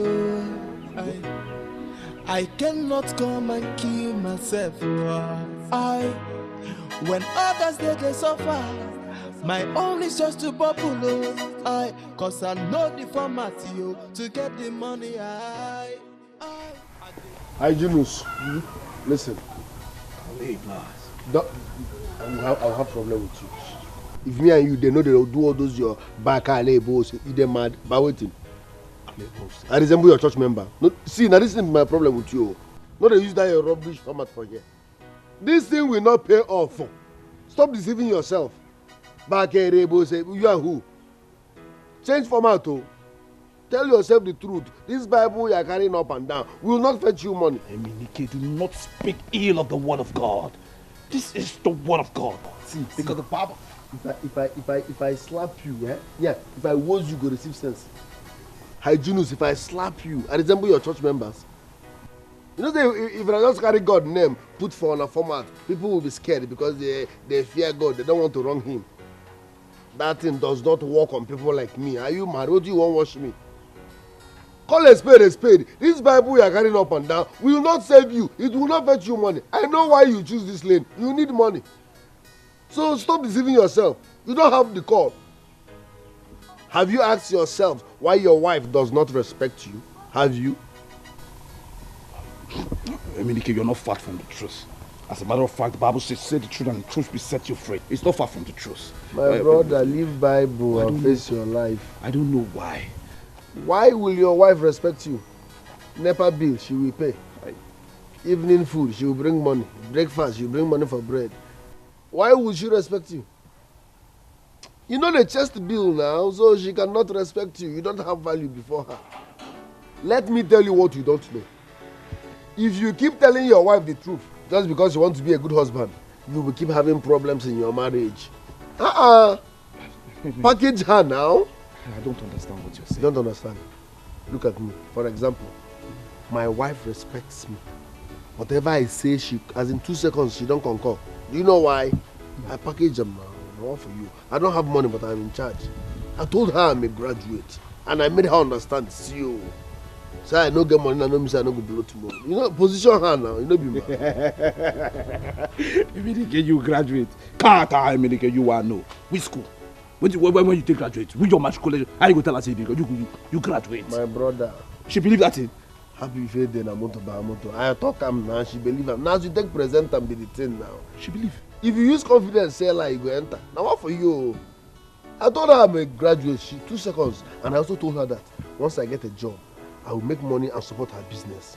[SPEAKER 12] I cannot come and kill myself. When others they suffer, my own is just to bubble. Cause I know the format to get the money.
[SPEAKER 13] Hygienus, listen. I'll have problem with you. If me and you, they know they'll do all those your back and labels, they're mad, but waiting. I resemble your church member. No, see, now this is my problem with you. No, they use that your rubbish format for here. This thing will not pay off. Stop deceiving yourself. Back and labels, you are who? Change format. Tell yourself the truth. This Bible you are carrying up and down will not fetch you money.
[SPEAKER 2] Emenike, do not speak ill of the word of God. This is the word of God. See, because the Bible.
[SPEAKER 13] If I slap you, if I was you go receive sense. Hygienus, if I slap you, I resemble your church members. You know, if I just carry God's name, put for on a format, people will be scared because they fear God. They don't want to wrong him. That thing does not work on people like me. Are you mad? What do you want to watch me? Call a spade a spade. This Bible you are carrying up and down will not save you. It will not fetch you money. I know why you choose this lane. You need money. So stop deceiving yourself. You don't have the call. Have you asked yourself why your wife does not respect you? Have you?
[SPEAKER 2] Emenike, you're not far from the truth. As a matter of fact, the Bible says, say the truth and the truth will set you free. It's not far from the truth.
[SPEAKER 13] My brother, leave Bible and face your life.
[SPEAKER 2] I don't know why.
[SPEAKER 13] Why will your wife respect you? NEPA bill, she will pay. Evening food, she will bring money. Breakfast, she will bring money for bread. Why would she respect you? You know the chest bill now, so she cannot respect you. You don't have value before her. Let me tell you what you don't know. If you keep telling your wife the truth, just because you want to be a good husband, you will keep having problems in your marriage. Package her now.
[SPEAKER 2] I don't understand what you're saying.
[SPEAKER 13] You don't understand. Look at me. For example, my wife respects me. Whatever I say, as in 2 seconds, she don't concur. Do you know why? I package them now. I want for you. I don't have money, but I'm in charge. I told her I'm a graduate, and I made her understand. See you. So I don't get money, I know me say I don't go below tomorrow. You know, position her now. You know, be mad.
[SPEAKER 2] Emenike, you graduate. Emenike, you are no. Which school? When you take graduate, which your match college? How you go tell her say you graduate?
[SPEAKER 13] My brother.
[SPEAKER 2] She believe that thing.
[SPEAKER 13] Happy faith then I'm moto by moto. I talk am now. She believe am. Now she take present and be the thing now.
[SPEAKER 2] She believe.
[SPEAKER 4] If you use confidence, say lie, you go enter. Now what for you? I told her I'm a graduate. She 2 seconds, and I also told her that once I get a job, I will make money and support her business.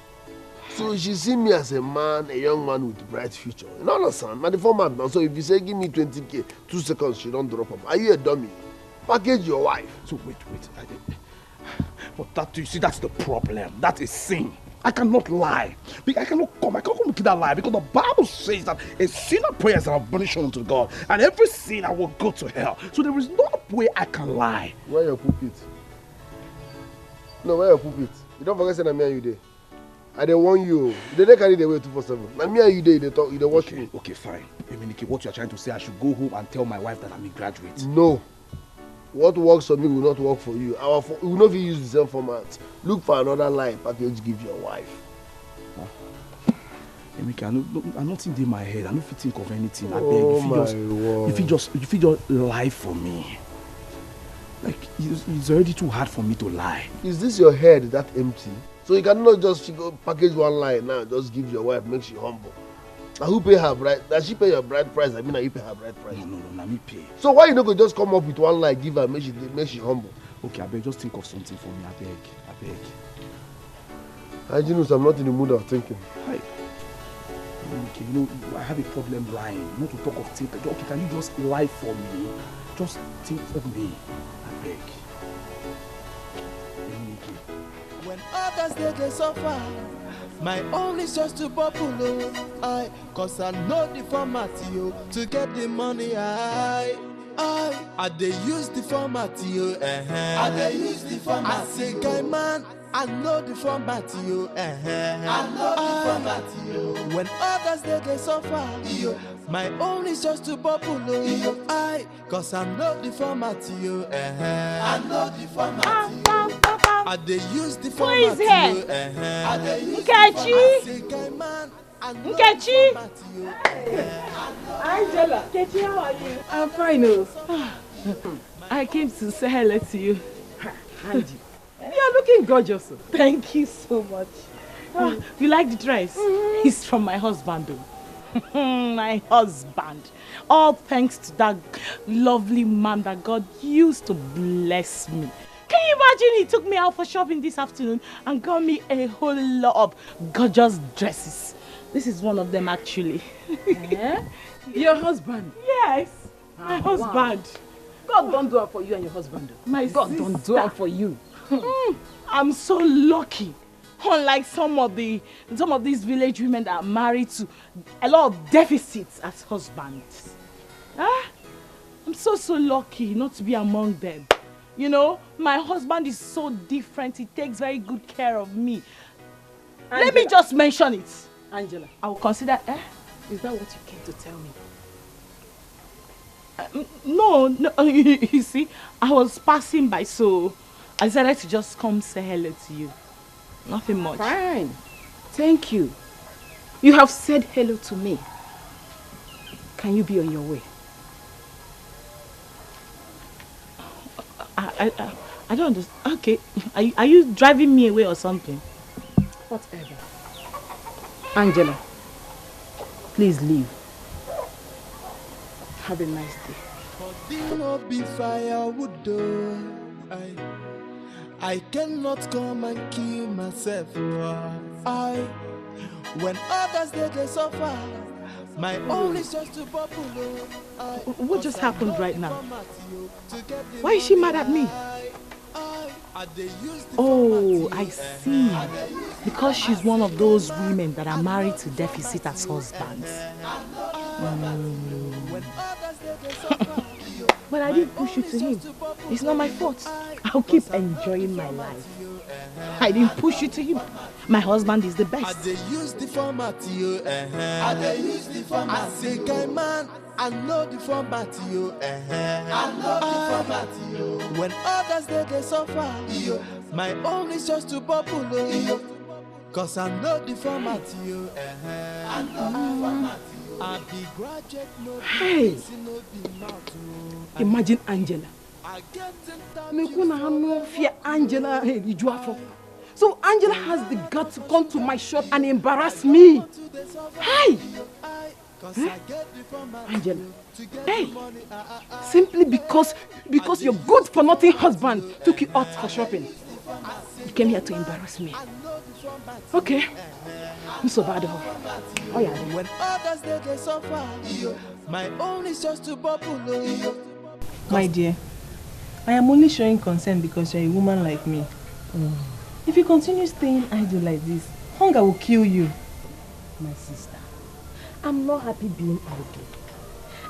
[SPEAKER 4] So she see me as a man, a young man with a bright future. You know, understand? I'm the format now. So if you say give me 20K, 2 seconds, she don't drop them. Are you a dummy? Package your wife.
[SPEAKER 2] So wait. But that, you see, that's the problem. That is sin. I cannot lie. I cannot come with that lie because the Bible says that a sinner prays an abomination unto God, and every sinner will go to hell. So there is no way I can lie.
[SPEAKER 4] Where your pulpit? No, where your pulpit? You don't forget saying me and you there. I don't want you. They don't carry the way 247. Now me and you there, they talk, they watch me.
[SPEAKER 2] Okay, fine. Eminike, what you are trying to say, I should go home and tell my wife that I'm a graduate.
[SPEAKER 4] No. What works for me will not work for you. We will not use the same format. Look for another line package, give your wife.
[SPEAKER 2] Emeka, I'm not in my head. I don't think of anything. I
[SPEAKER 4] beg.
[SPEAKER 2] If you just lie for me. Like, it's already too hard for me to lie.
[SPEAKER 4] Is this your head that empty? So you cannot just package one line now, just give your wife, make she humble. Now who pay her bride? Does she pay your bride price? I mean, you pay her bride price.
[SPEAKER 2] No, now me pay.
[SPEAKER 4] So why you not go just come up with one line, give her, make she humble?
[SPEAKER 2] Okay, I beg, just think of something for me. I beg.
[SPEAKER 4] Hygienist, I'm not in the mood of thinking.
[SPEAKER 2] Hi. Okay, you know, I have a problem lying. Not to talk of thinking. Okay, can you just lie for me? Just think of me. I beg.
[SPEAKER 12] When others they suffer, my own is just to bubble. Cause I know the format to get the money. I they use the format I they use the format. I say guy man, I know the format I know the format When others they suffer, my own is just to bubble. Cause I know the format I know the format I they use the format.
[SPEAKER 11] Who is here? Nkechi? Nkechi?
[SPEAKER 3] Angela,
[SPEAKER 11] Nkechi, how are you?
[SPEAKER 3] I'm fine.
[SPEAKER 11] I came to say hello to you.
[SPEAKER 3] Angie, you're looking gorgeous.
[SPEAKER 11] Thank you so much. You like the dress? It's from my husband. My husband. All thanks to that lovely man that God used to bless me. Can you imagine he took me out for shopping this afternoon and got me a whole lot of gorgeous dresses. This is one of them actually.
[SPEAKER 3] Your husband?
[SPEAKER 11] Yes, my husband.
[SPEAKER 3] Wow. God don't do it for you and your husband.
[SPEAKER 11] My
[SPEAKER 3] God
[SPEAKER 11] sister.
[SPEAKER 3] don't do it for you.
[SPEAKER 11] I'm so lucky. Unlike some of these village women that are married to a lot of deficits as husbands. I'm so lucky not to be among them. You know, my husband is so different. He takes very good care of me. Angela. Let me just mention it.
[SPEAKER 3] Angela.
[SPEAKER 11] I will consider...
[SPEAKER 3] Is that what you came to tell me?
[SPEAKER 11] No, you see, I was passing by, so I decided to just come say hello to you. Nothing much.
[SPEAKER 3] Fine. Thank you. You have said hello to me. Can you be on your way?
[SPEAKER 11] I don't understand. Okay. Are you driving me away or something?
[SPEAKER 3] Whatever. Angela, please leave. Have a nice day.
[SPEAKER 12] I cannot come and kill myself. When others they suffer, my own is just to bubble.
[SPEAKER 11] What just happened right now? Why is she mad at me? Oh, I see. Because she's one of those women that are married to deficit as husbands. But I didn't push you to him. It's not my fault. I'll keep enjoying my life. I didn't push you to him. My husband is the best.
[SPEAKER 12] I use the format I use the format. I say guy man, I know the format I know the format When others they suffer, my own is just to bubble. Cause I know the format I know the format I be graduate, no.
[SPEAKER 3] Hey, imagine Angela. Angela. So Angela has the guts to come to my shop and embarrass me. Hey!
[SPEAKER 6] Angela, hey, simply because your good-for-nothing husband took you out for shopping, you came here to embarrass me. Okay, I'm so bad. Oh yeah.
[SPEAKER 12] When others they suffer, my own is just to bubble.
[SPEAKER 10] My dear, I am only showing concern because you're a woman like me. If you continue staying idle like this, hunger will kill you.
[SPEAKER 11] My sister, I'm not happy being idle.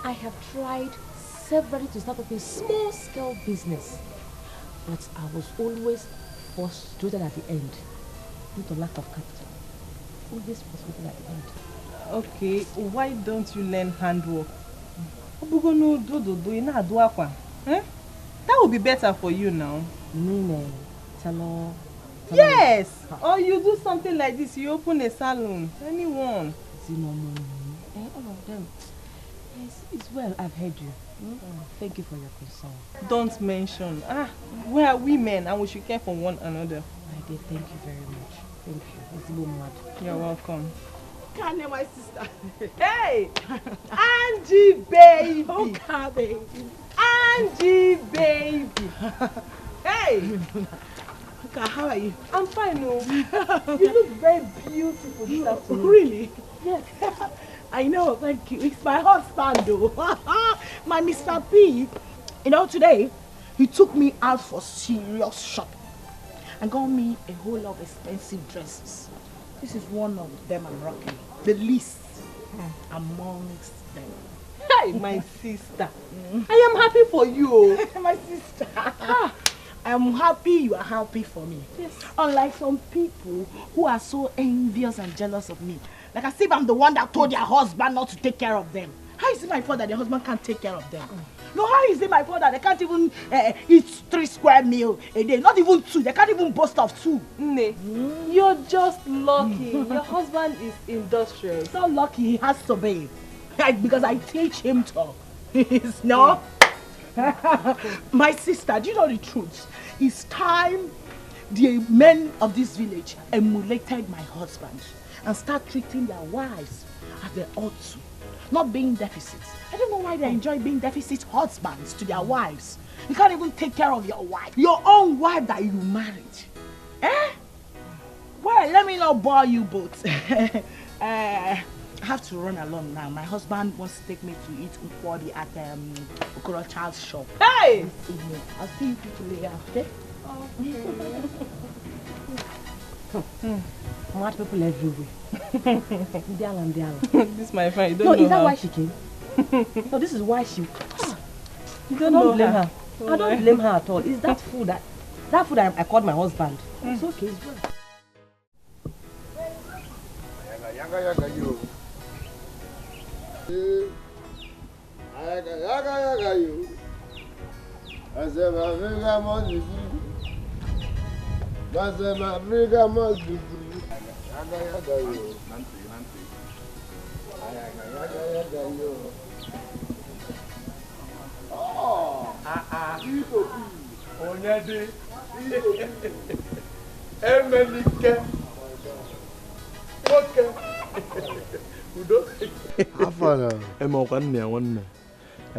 [SPEAKER 11] I have tried severally to start up a small-scale business, but I was always frustrated at the end due to lack of capital. Always frustrated at the end.
[SPEAKER 10] Okay, why don't you learn handwork? That would be better for you now. Yes! Or you do something like this, you open a salon. Anyone.
[SPEAKER 11] All of them. Yes, it's well, I've heard you. Thank you for your concern.
[SPEAKER 10] Don't mention. We are women and we should care for one another.
[SPEAKER 11] My dear, thank you very much. Thank you. It's mad.
[SPEAKER 10] You're welcome.
[SPEAKER 6] Can't my sister.
[SPEAKER 10] Hey! Angie baby!
[SPEAKER 6] Okay, baby.
[SPEAKER 10] Angie baby! Hey!
[SPEAKER 6] Okay, how are you?
[SPEAKER 10] I'm fine, no. You look very beautiful this afternoon.
[SPEAKER 6] Really?
[SPEAKER 10] Yes.
[SPEAKER 6] I know, thank you. It's my husband, though. My Mr. P. You know, today, he took me out for serious shopping and got me a whole lot of expensive dresses. This is one of them I'm rocking. The least amongst them.
[SPEAKER 10] Hey, my sister. I am happy for you.
[SPEAKER 6] My sister. I'm happy you are happy for me.
[SPEAKER 10] Yes.
[SPEAKER 6] Unlike some people who are so envious and jealous of me. Like as if I'm the one that told their husband not to take care of them. How is it my fault that their husband can't take care of them? No, how is it my fault that they can't even eat 3 square meals a day? Not even 2. They can't even boast of 2.
[SPEAKER 10] You're just lucky. Your husband is industrious.
[SPEAKER 6] He's not lucky. He has to be. Because I teach him to. He's not. My sister, do you know the truth? It's time the men of this village emulated my husband and start treating their wives as they ought to. Not being deficits. I don't know why they enjoy being deficit husbands to their wives. You can't even take care of your wife. Your own wife that you married. Eh? Well, let me not bore you both. I have to run along now. My husband wants to take me to eat Nkwadi at Okoro Child's shop.
[SPEAKER 10] Hey!
[SPEAKER 6] I'll see you people later, okay?
[SPEAKER 11] Mad people everywhere.
[SPEAKER 10] This my friend. You don't
[SPEAKER 11] know is that
[SPEAKER 10] how.
[SPEAKER 11] why she came? No, this is why she.
[SPEAKER 10] You
[SPEAKER 11] don't blame her.
[SPEAKER 10] Oh,
[SPEAKER 11] I don't blame her at all. It's that food I called my husband. It's okay, it's well.
[SPEAKER 13] Yaga you. Yaga you. I said my finger must be free. I said my finger must be free. Yaga you. Yaga you. Oh.
[SPEAKER 7] Onyede. Emenike. Okay. Udo.
[SPEAKER 13] Afana.
[SPEAKER 7] Emo kwanne wanne.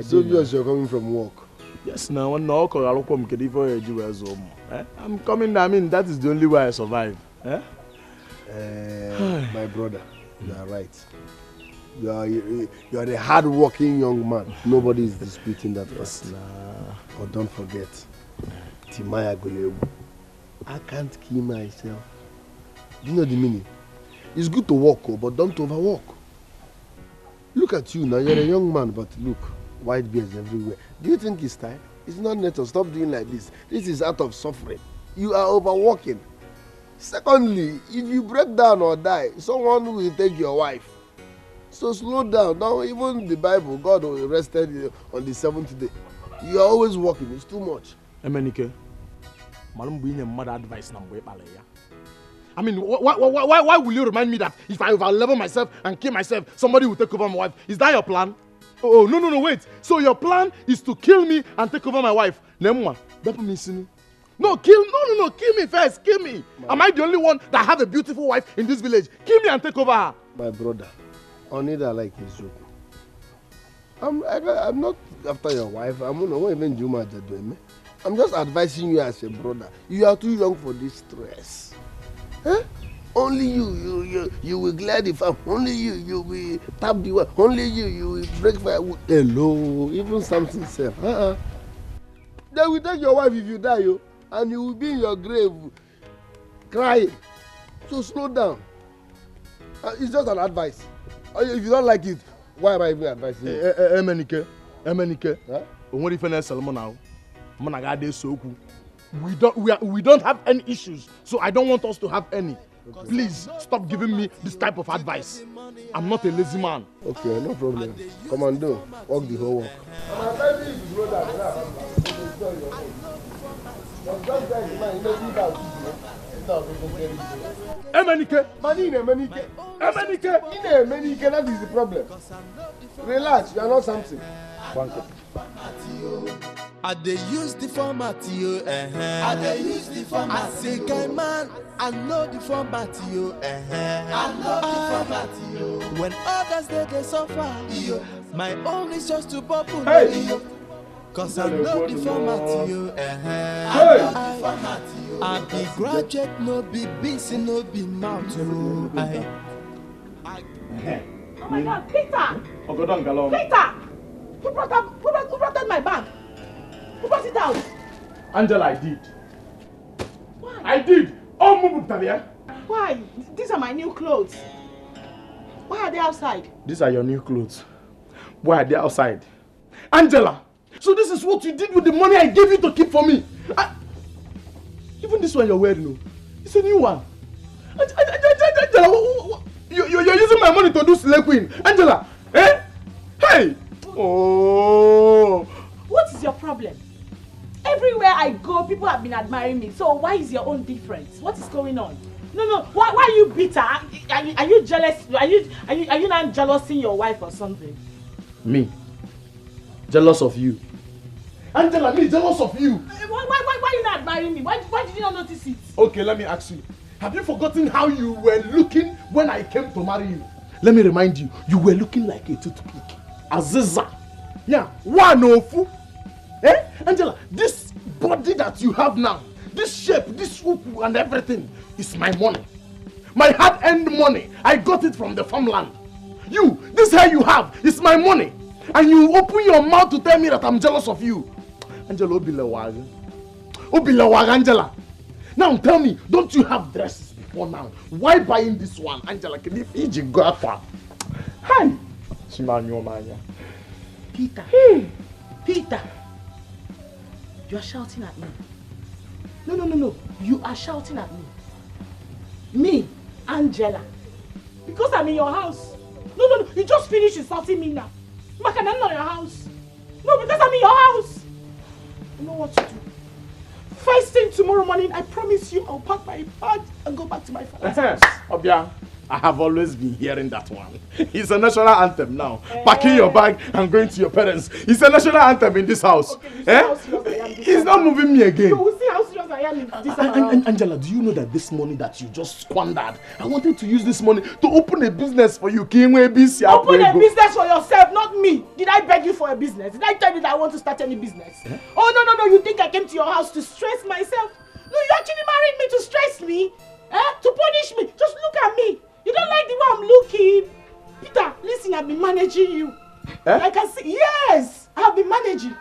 [SPEAKER 13] So you're coming from work?
[SPEAKER 7] Yes, now one no call aloko mkedi for eji we zo mo. I'm coming. I mean that is the only way I survive.
[SPEAKER 13] My brother, you are right. You are a hard-working young man. Nobody is disputing that fact. But don't forget, Timaya Golebu. I can't kill myself. Do you know the meaning? It's good to work, but don't overwork. Look at you now. You're a young man, but look, white beards everywhere. Do you think it's time? It's not natural. Stop doing like this. This is out of suffering. You are overworking. Secondly, if you break down or die, someone will take your wife. So slow down. Now, even the Bible, God rested you on the 7th day. You are always working. It's too much.
[SPEAKER 7] Emenike, Madam being a mother advice now. I mean, why will you remind me that if I overlevel myself and kill myself, somebody will take over my wife? Is that your plan? Oh, no, wait. So your plan is to kill me and take over my wife? No, kill me first. Kill me. Am I the only one that have a beautiful wife in this village? Kill me and take over her.
[SPEAKER 13] My brother, Onida like his joke. I'm not after your wife. I'm not even Juma Jadweme. I'm just advising you as a brother. You are too young for this stress. Huh? Only you will glide the farm. Only you will tap the well. Only you will break firewood. Hello, even something safe. They will take your wife if you die, and you will be in your grave crying. So slow down. It's just an advice. If you don't like it, why am I even advising you?
[SPEAKER 14] Emenike. What if I sell now? We don't have any issues, so I don't want us to have any. Please stop giving me this type of advice. I'm not a lazy man.
[SPEAKER 13] Okay, no problem. Come on, do walk the whole walk.
[SPEAKER 14] Emenike,
[SPEAKER 13] that is the problem. Relax, you are not something.
[SPEAKER 12] I dey use the format, I dey use the format. I say, guy man, I know the format, I know the format, When others they suffer, my own is just to bubble, Cause I know the format, I be graduate, no be busy, no be mouth,
[SPEAKER 6] Oh my God, Peter! Peter! Who brought out my bag? Who brought it out?
[SPEAKER 14] Angela, I did.
[SPEAKER 6] Why?
[SPEAKER 14] I did. Oh, Mubutalia.
[SPEAKER 6] Why? These are my new clothes. Why are they outside?
[SPEAKER 14] These are your new clothes. Why are they outside? Angela, so this is what you did with the money I gave you to keep for me. Even this one you're wearing, it's a new one. Angela, you're using my money to do slay queen. Angela, eh? Hey! Oh!
[SPEAKER 6] What is your problem? Everywhere I go, people have been admiring me. So why is your own different? What is going on? No. Why are you bitter? Are you jealous? Are you not jealousing your wife or something?
[SPEAKER 14] Me? Jealous of you? Angela, me jealous of you?
[SPEAKER 6] Why are you not admiring me? Why did you not notice it?
[SPEAKER 14] Okay, let me ask you. Have you forgotten how you were looking when I came to marry you? Let me remind you. You were looking like a toothpick. Aziza. Yeah, one of eh? Angela, this body that you have now, this shape, this uku and everything is my money. My hard-earned money. I got it from the farmland. You, this hair you have is my money. And you open your mouth to tell me that I'm jealous of you. Angela, Obilawaga, Angela. Now tell me, don't you have dresses before now? Why buying this one? Angela, can you go after? Hi.
[SPEAKER 6] Peter. Peter. You are shouting at me. No. You are shouting at me. Me, Angela. Because I'm in your house. No. You just finished insulting me now. Maka, I'm not in your house. No, because I'm in your house. You know what to do. First thing tomorrow morning, I promise you I'll pack my bag and go back to my father's house.
[SPEAKER 14] Obia, I have always been hearing that one. It's a national anthem now. Packing your bag and going to your parents. It's a national anthem in this house. Okay, He's not moving me again.
[SPEAKER 6] You will see how serious I am in this house.
[SPEAKER 14] Angela, do you know that this money that you just squandered, I wanted to use this money to open a business for you. Open a
[SPEAKER 6] business for yourself, not me. Did I beg you for a business? Did I tell you that I want to start any business? Oh, no. You think I came to your house to stress myself? No, you actually married me to stress me. To punish me. Just look at me. You don't like the way I'm looking. Peter, listen, I've been managing you. Like I see, yes, I've been managing.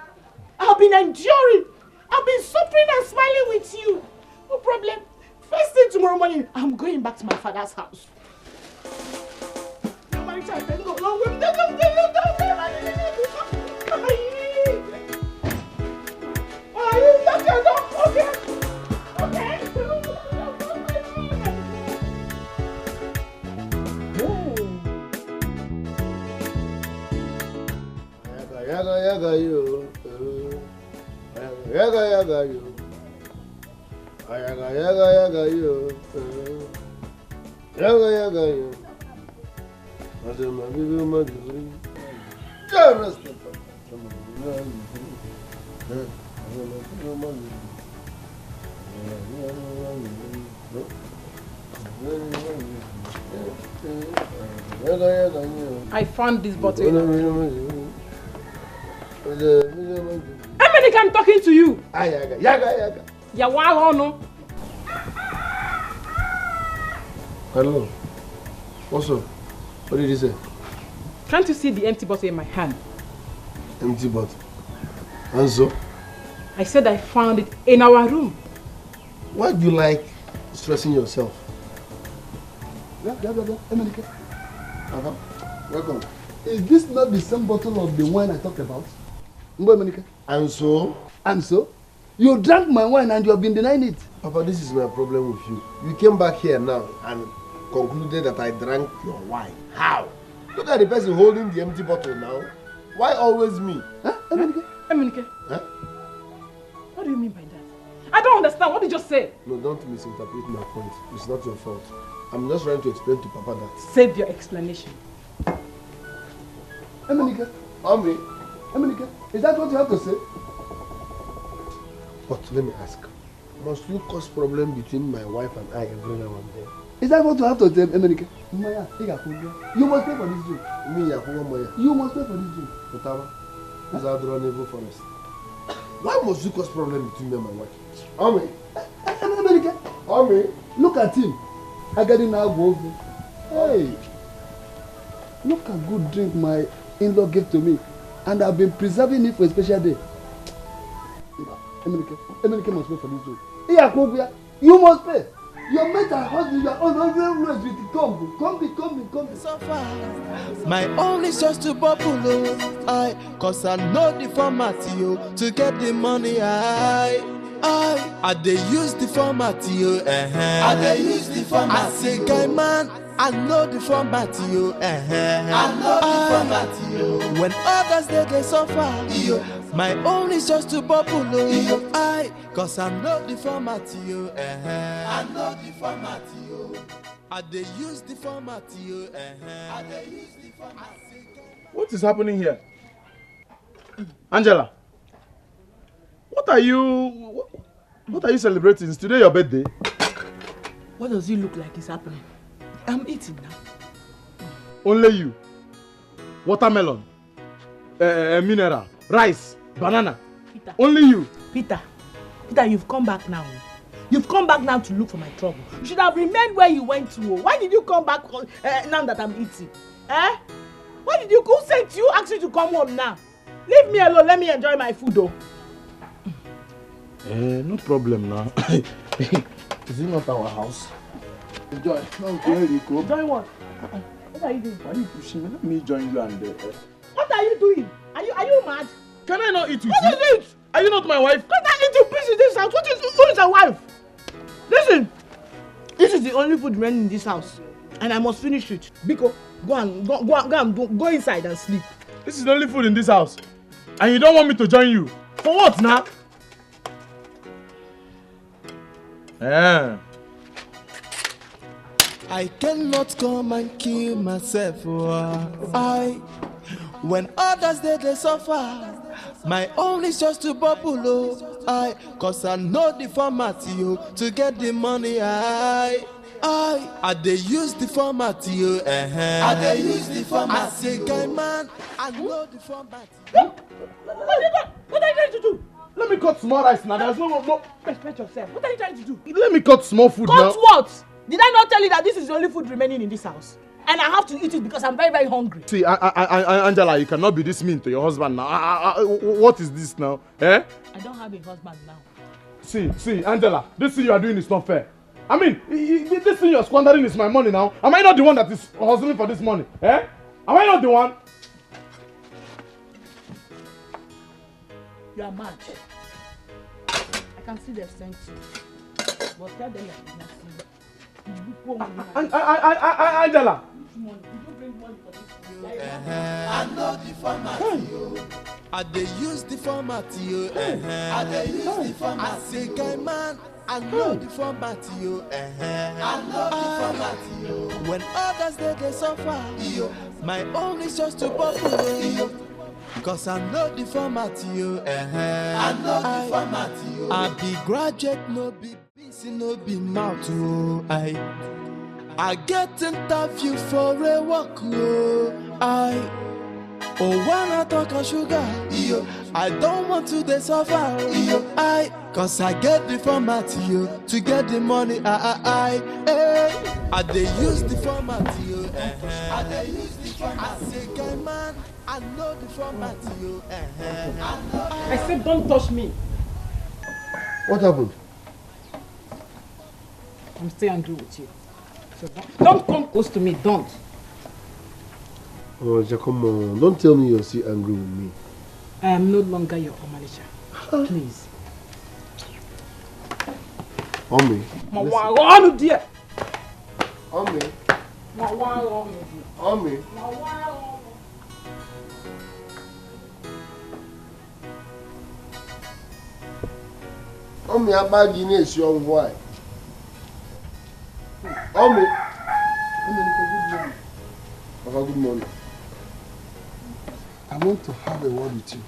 [SPEAKER 6] I've been enduring. I've been suffering and smiling with you. No problem. First thing tomorrow morning, I'm going back to my father's house.
[SPEAKER 13] Yaga yo, yaga yo, yaga yo, yaga yo. Madam, I give you money. Just
[SPEAKER 6] I found this bottle. Emily, I'm talking to you.
[SPEAKER 13] Yaga.
[SPEAKER 6] No.
[SPEAKER 13] Hello. What's up? What did you say?
[SPEAKER 6] Can't you see the empty bottle in my hand?
[SPEAKER 13] Empty bottle. And so?
[SPEAKER 6] I said I found it in our room.
[SPEAKER 13] Why do you like stressing yourself?
[SPEAKER 4] Emily. Welcome. Is this not the same bottle of the wine I talked about?
[SPEAKER 13] And so?
[SPEAKER 4] And so? You drank my wine and you have been denying it.
[SPEAKER 13] Papa, this is my problem with you. You came back here now and concluded that I drank your wine. How? Look at the person holding the empty bottle now. Why always me?
[SPEAKER 4] Huh?
[SPEAKER 6] Emenike.
[SPEAKER 13] Huh?
[SPEAKER 6] What do you mean by that? I don't understand. What did you just say?
[SPEAKER 13] No, don't misinterpret my point. It's not your fault. I'm just trying to explain to Papa that.
[SPEAKER 6] Save your explanation.
[SPEAKER 4] Emenike.
[SPEAKER 13] Ami.
[SPEAKER 4] Emenike, is that what you have to say?
[SPEAKER 13] But let me ask. Must you cause problem between my wife and I every now and then?
[SPEAKER 4] Is that what you have to say, Emenike? You must pay for this drink. You must pay for this drink.
[SPEAKER 13] Is that drawn evil forest? Why must you cause problem between me and my wife? Ami.
[SPEAKER 4] Emenike.
[SPEAKER 13] Ami.
[SPEAKER 4] Look at him. I got him now over. Hey. Look at good drink my in-law gave to me. And I've been preserving it for a special day. Emenike must pay for this drink. You must pay. Your mate and husband, you are always with the come.
[SPEAKER 12] So far, my own is just to bubble, cause I know the format, to get the money, I dey use the format, I dey use the format. I say, guy man, I know the format, I know the format, when others they suffer, my own is just to bubble, cause I know the format, I know the format, I dey use the format, I dey use the format.
[SPEAKER 14] What is happening here? Angela, what are you celebrating? Is today your birthday?
[SPEAKER 6] What does it look like is happening? I'm eating now.
[SPEAKER 14] Only you. Watermelon, mineral, rice, banana.
[SPEAKER 6] Peter.
[SPEAKER 14] Only you.
[SPEAKER 6] Peter, you've come back now. You've come back now to look for my trouble. You should have remained where you went to. Why did you come back now that I'm eating? Why did you? Who sent you? Asked you to come home now. Leave me alone. Let me enjoy my food, though.
[SPEAKER 14] No problem now.
[SPEAKER 4] Is it not our house?
[SPEAKER 14] Enjoy. Enjoy
[SPEAKER 6] what? What are you doing?
[SPEAKER 14] Why are you pushing me? Let me join you and.
[SPEAKER 6] What are you doing? Are you mad?
[SPEAKER 14] Can I not eat with you?
[SPEAKER 6] What is it?
[SPEAKER 14] Are you not my wife?
[SPEAKER 6] Can't I eat you peace in this house? Who is a wife? Listen, this is the only food remaining in this house, and I must finish it. Biko, go inside and sleep.
[SPEAKER 14] This is the only food in this house, and you don't want me to join you. For what now?
[SPEAKER 12] I cannot come and kill myself. When others they suffer, my own is just to bubble. Cause I know the format, to get the money. I dey use the format, I dey use the format. I say, guy man, I know the format.
[SPEAKER 6] What are you trying to do?
[SPEAKER 14] Let me cut small rice now. There's no.
[SPEAKER 6] Respect yourself. What are you trying to do?
[SPEAKER 14] Let me cut small food now.
[SPEAKER 6] Cut what? Did I not tell you that this is the only food remaining in this house? And I have to eat it because I'm very, very hungry.
[SPEAKER 14] See, Angela, you cannot be this mean to your husband now. What is this now?
[SPEAKER 6] I don't have a husband now.
[SPEAKER 14] See, Angela, this thing you are doing is not fair. I mean, this thing you are squandering is my money now. Am I not the one that is hustling for this money? Am I not the one?
[SPEAKER 6] You are mad. I can see they've sent you. But tell them that you
[SPEAKER 14] Angela.
[SPEAKER 12] I know the format, I dey use the format, I dey use the format. I say, guy man, I know the format, I know the format. When others they suffer, my own is just to bubble. Cause I know the format, I know the format. I be graduate, no be busy, no be mouth, I get interview for a walk, oh, when I talk of sugar, I don't want to they suffer, cause I get the format, to get the money, I they use the format, I they use the format, I say, guy man, I know the format,
[SPEAKER 6] I said, don't touch me.
[SPEAKER 13] What happened?
[SPEAKER 6] I'm still angry with you. So don't come close to me, don't.
[SPEAKER 13] Oh, come on. Don't tell me you're still angry with me.
[SPEAKER 6] I am no longer your manager. Please.
[SPEAKER 13] Omi.
[SPEAKER 6] Dear.
[SPEAKER 13] Omi. Omi. Omi, about Guinness, young boy. Omi. Good morning. I want to have a word with you.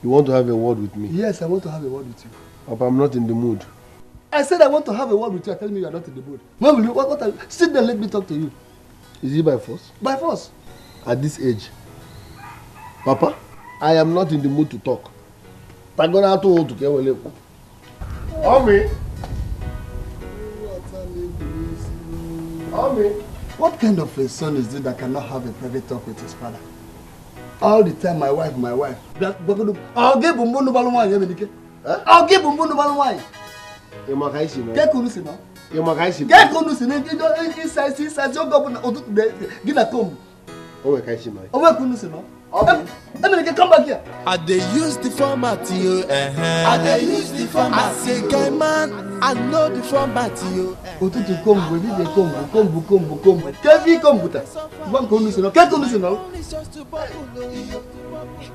[SPEAKER 13] You want to have a word with me? Yes, I want to have a word with you. Papa, I'm not in the mood. I said I want to have a word with you. Tell me you are not in the mood. When will you? What are you? Sit there, let me talk to you. Is it by force? By force. At this age. Papa, I am not in the mood to talk. I'm going to have to get away. Omi. Omi. What kind of a son is this that cannot have a private talk with his father? All the time, my wife. I'll give Bumbuno Balwine. I'll give Bumbuno Balwine. You're my guy, get Kunusi. You're my guy. Get Kunusi. Inside your government. Get a comb. Oh, my guy. Oh, my Kunusi. Come back here.
[SPEAKER 12] I they use the format, I they use the format. I say, guy man, I know the format,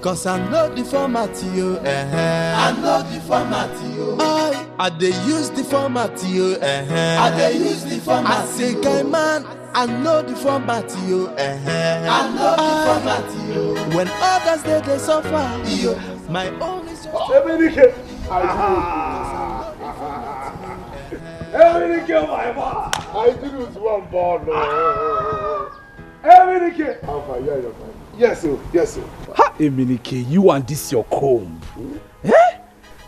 [SPEAKER 12] Cause I know the format, I know the format, I they use the format, I they use the format. I say, guy man, I know the format, I know the format, when others they suffer, my own is just
[SPEAKER 13] I didn't one ball. Yes, sir. Yes, sir.
[SPEAKER 2] Ha, Eminike, you and this your comb. Eh?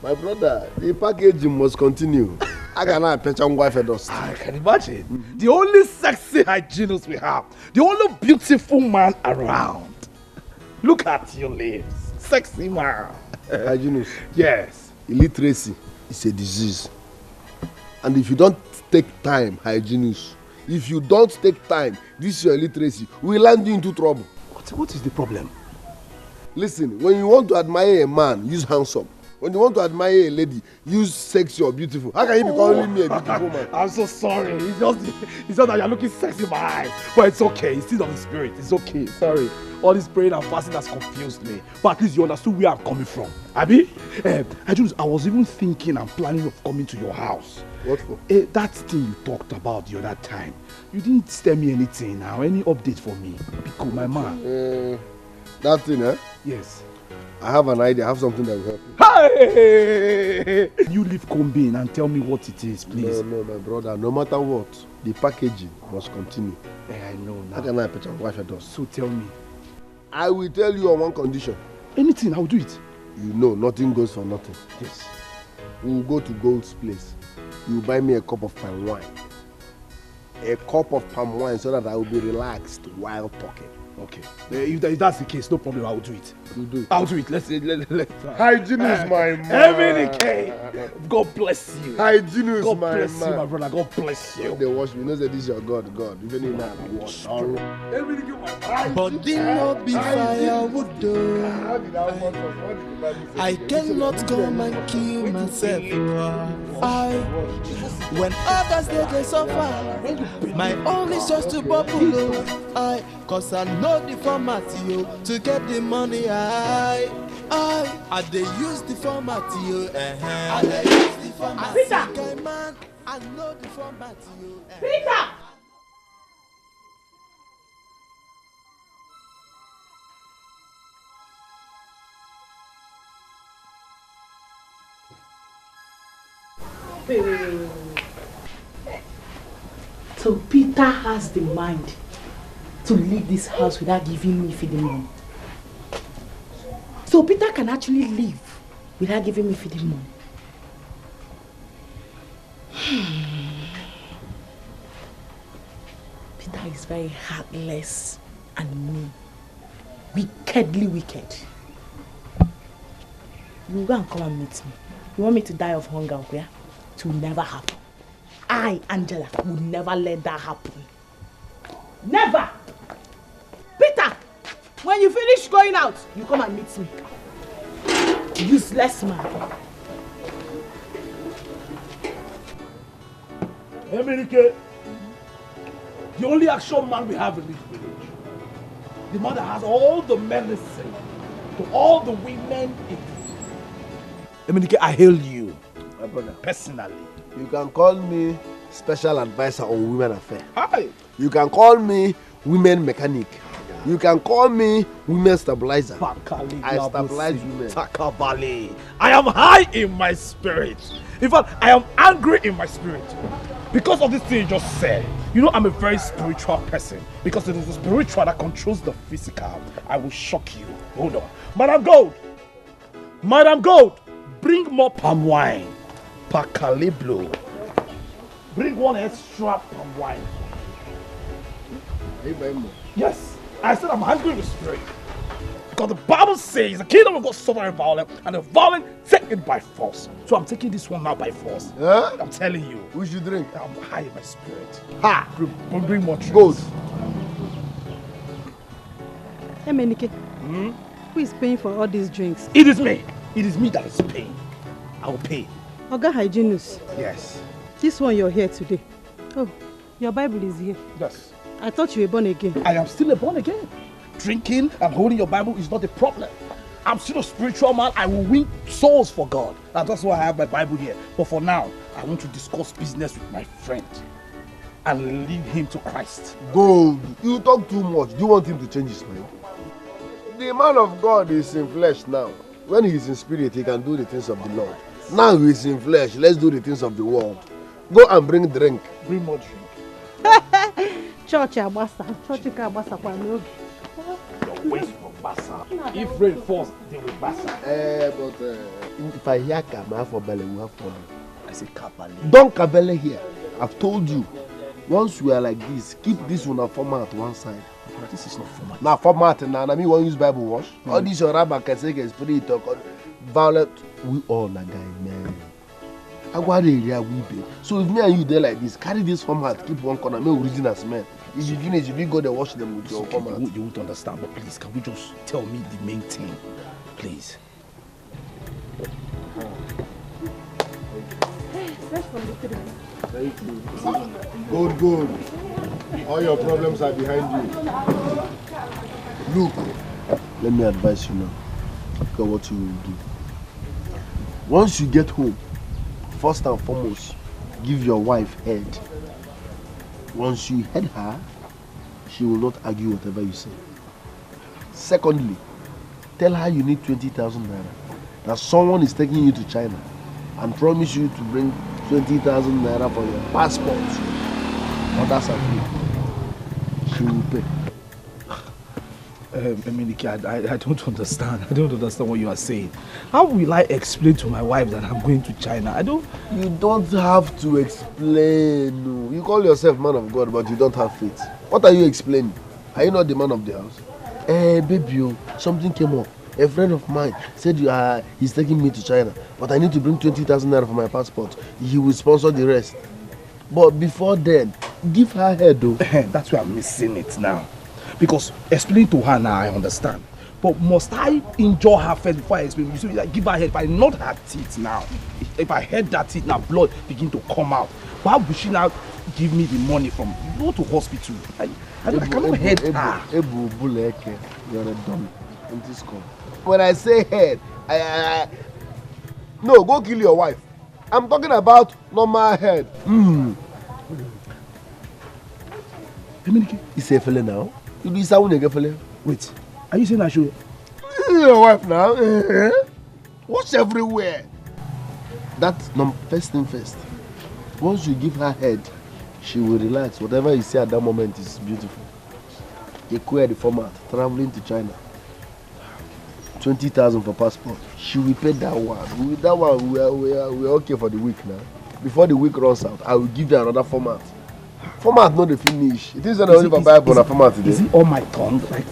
[SPEAKER 13] My brother, the packaging must continue. I cannot picture wife and dust.
[SPEAKER 2] I can imagine. The only sexy hygienist we have. The only beautiful man around. Look at your lips. Sexy man.
[SPEAKER 13] Hygienist.
[SPEAKER 2] Yes.
[SPEAKER 13] Illiteracy is a disease. And if you don't take time, hygienist, if you don't take time, this is your illiteracy, will land you into trouble.
[SPEAKER 2] What is the problem?
[SPEAKER 13] Listen, when you want to admire a man, use handsome. When you want to admire a lady, use sexy or beautiful. How can you be calling me a beautiful man?
[SPEAKER 2] I'm so sorry. It's just that you're looking sexy in my eyes. But it's okay. It's still of the spirit. It's okay. Sorry. All this praying and fasting has confused me. But at least you understood where I'm coming from. Abi? I was even thinking and planning of coming to your house.
[SPEAKER 13] What for?
[SPEAKER 2] That thing you talked about the other time. You didn't tell me anything now. Any update for me? Because my man.
[SPEAKER 13] That thing, eh?
[SPEAKER 2] Yes.
[SPEAKER 13] I have an idea. I have something that will help you.
[SPEAKER 2] Hey! You leave Combine and tell me what it is, please.
[SPEAKER 13] No, my brother. No matter what, the packaging must continue.
[SPEAKER 2] I know now.
[SPEAKER 13] How can I put your wife at us?
[SPEAKER 2] So tell me.
[SPEAKER 13] I will tell you on one condition.
[SPEAKER 2] Anything, I will do it.
[SPEAKER 13] You know, nothing goes for nothing.
[SPEAKER 2] Yes.
[SPEAKER 13] We will go to Gold's place. You buy me a cup of palm wine. A cup of palm wine so that I will be relaxed while talking.
[SPEAKER 2] Okay. If that's the case, no problem. I will do it.
[SPEAKER 13] You do it.
[SPEAKER 2] I'll do it. Let's
[SPEAKER 13] Hygiene is my man.
[SPEAKER 2] Eminike. God bless you.
[SPEAKER 13] Hygiene is my man.
[SPEAKER 2] God bless you, my brother. God bless you.
[SPEAKER 13] They wash me. You know that this is your God. Even in that I wash.
[SPEAKER 12] But they not be firewood though. I cannot come and kill myself. When others they suffer, my own is just to bubble. Cause I know the format to get the money. I they use the format I they use the format.
[SPEAKER 6] Peter!
[SPEAKER 12] Man, I know the format
[SPEAKER 6] Peter! So Peter has the mind to leave this house without giving me feeding money. So Peter can actually leave without giving me feeding money. Peter is very heartless and mean. Wickedly wicked. You go and come and meet me. You want me to die of hunger, okay? It will never happen. I, Angela, would never let that happen. Never! Peter! When you finish going out, you come and meet me. Useless man.
[SPEAKER 2] Emenike, the only action man we have in this village. The man that has all the medicine to all the women in Emenike, I hail you.
[SPEAKER 15] My brother.
[SPEAKER 2] Personally.
[SPEAKER 15] You can call me special advisor on women affairs.
[SPEAKER 2] Hi.
[SPEAKER 15] You can call me women mechanic. You can call me women stabilizer. I stabilize women.
[SPEAKER 2] Takabali. I am high in my spirit. In fact, I am angry in my spirit. Because of this thing you just said. You know, I'm a very spiritual person. Because it is the spiritual that controls the physical. I will shock you. Hold on. Madam Gold. Madam Gold. Bring more palm wine. Pakaliblo. Bring one extra palm wine. Yes. I said I'm angry in the spirit. Because the Bible says the kingdom of God suffer violence and the violent take it by force. So I'm taking this one now by force.
[SPEAKER 15] Huh?
[SPEAKER 2] I'm telling you.
[SPEAKER 15] We should drink.
[SPEAKER 2] I'm high in my spirit.
[SPEAKER 15] Ha!
[SPEAKER 2] Bring more drinks.
[SPEAKER 15] Gold.
[SPEAKER 16] Hey, Menike. Who is paying for all these drinks?
[SPEAKER 2] It is me. It is me that is paying. I will pay.
[SPEAKER 16] Oga Hygienist.
[SPEAKER 2] Yes.
[SPEAKER 16] This one you're here today. Oh, your Bible is here.
[SPEAKER 2] Yes.
[SPEAKER 16] I thought you were born again.
[SPEAKER 2] I am still a born again. Drinking and holding your Bible is not a problem. I'm still a spiritual man. I will win souls for God. And that's why I have my Bible here. But for now, I want to discuss business with my friend and lead him to Christ.
[SPEAKER 15] Gold, you talk too much. Do you want him to change his mind? The man of God is in flesh now. When he is in spirit, he can do the things of the Lord. Now he is in flesh. Let's do the things of the world. Go and bring drink.
[SPEAKER 2] Bring more drink.
[SPEAKER 16] Church abasa. Church abasa kwa n'oge.
[SPEAKER 2] Your ways for basa. If rain falls, they will basa.
[SPEAKER 15] But if I hear Kama for Bele, we have problem.
[SPEAKER 2] I say Kabale.
[SPEAKER 15] Don't Kabele here. I've told you. Once we are like this, keep this one a format one side.
[SPEAKER 2] But this is not format.
[SPEAKER 15] Now format now. I mean, one use Bible wash. All this your rabbi can say spirit or violent. We all are guy man. I go area we be. So if me and you there like this, carry this format, keep one corner, make original smell. If you finish, if you go there, wash them with your format.
[SPEAKER 2] You won't understand, but please, can we just tell me the main thing, please?
[SPEAKER 15] Thank you. Good. All your problems are behind you. Look, let me advise you now. Look at what you will do. Once you get home, first and foremost, give your wife head. Once you head her, she will not argue whatever you say. Secondly, tell her you need 20,000 naira. That someone is taking you to China and promise you to bring 20,000 naira for your passport. Others are free. She will pay.
[SPEAKER 2] I don't understand. I don't understand what you are saying. How will I explain to my wife that I'm going to China?
[SPEAKER 15] You don't have to explain. No. You call yourself man of God, but you don't have faith. What are you explaining? Are you not the man of the house? Baby, something came up. A friend of mine said he's taking me to China, but I need to bring 20,000 naira for my passport. He will sponsor the rest. But before then, give her head though.
[SPEAKER 2] That's why I'm missing it now. Because explain to her now, I understand. But must I enjoy her first before I explain? You see, like, give her head. If I nod her teeth now, if I head that teeth now, blood begin to come out. Why would she now give me the money from go to hospital? I cannot head her.
[SPEAKER 15] You're a dummy. When I say head, no, go kill your wife. I'm talking about normal head. It's a fella now. You do sound like a fella.
[SPEAKER 2] Wait, are you saying I should?
[SPEAKER 15] Your wife now. Wash everywhere. That's first thing first. Once you give her head, She will relax. Whatever you see at that moment is beautiful. You queer the format, traveling to China. 20,000 for passport. She will pay that one. With that one, we are okay for the week now. Before the week runs out, I will give you another format. Format not the finish. It is only for Bible on a format today.
[SPEAKER 2] Is it on my tongue? Like,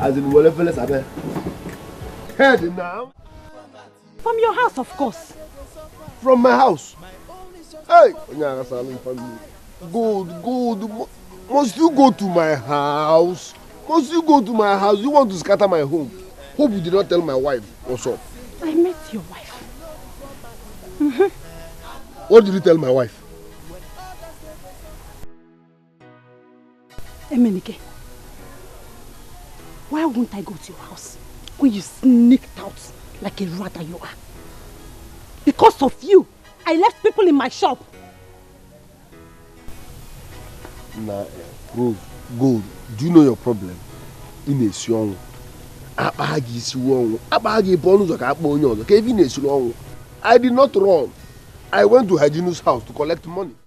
[SPEAKER 15] as in whatever fellas are there. Head now.
[SPEAKER 11] From your house, of course.
[SPEAKER 15] From my house. Hey, good. Must you go to my house? Must you go to my house? You want to scatter my home? Hope you did not tell my wife what's up.
[SPEAKER 11] I met your wife.
[SPEAKER 15] What did you tell my wife?
[SPEAKER 11] Emenike, why won't I go to your house when you sneaked out like a rat that you are? Because of you, I left people in my shop.
[SPEAKER 15] Nah, Gold, do you know your problem? In a song, I did not run. I went to Hajinu's house to collect money.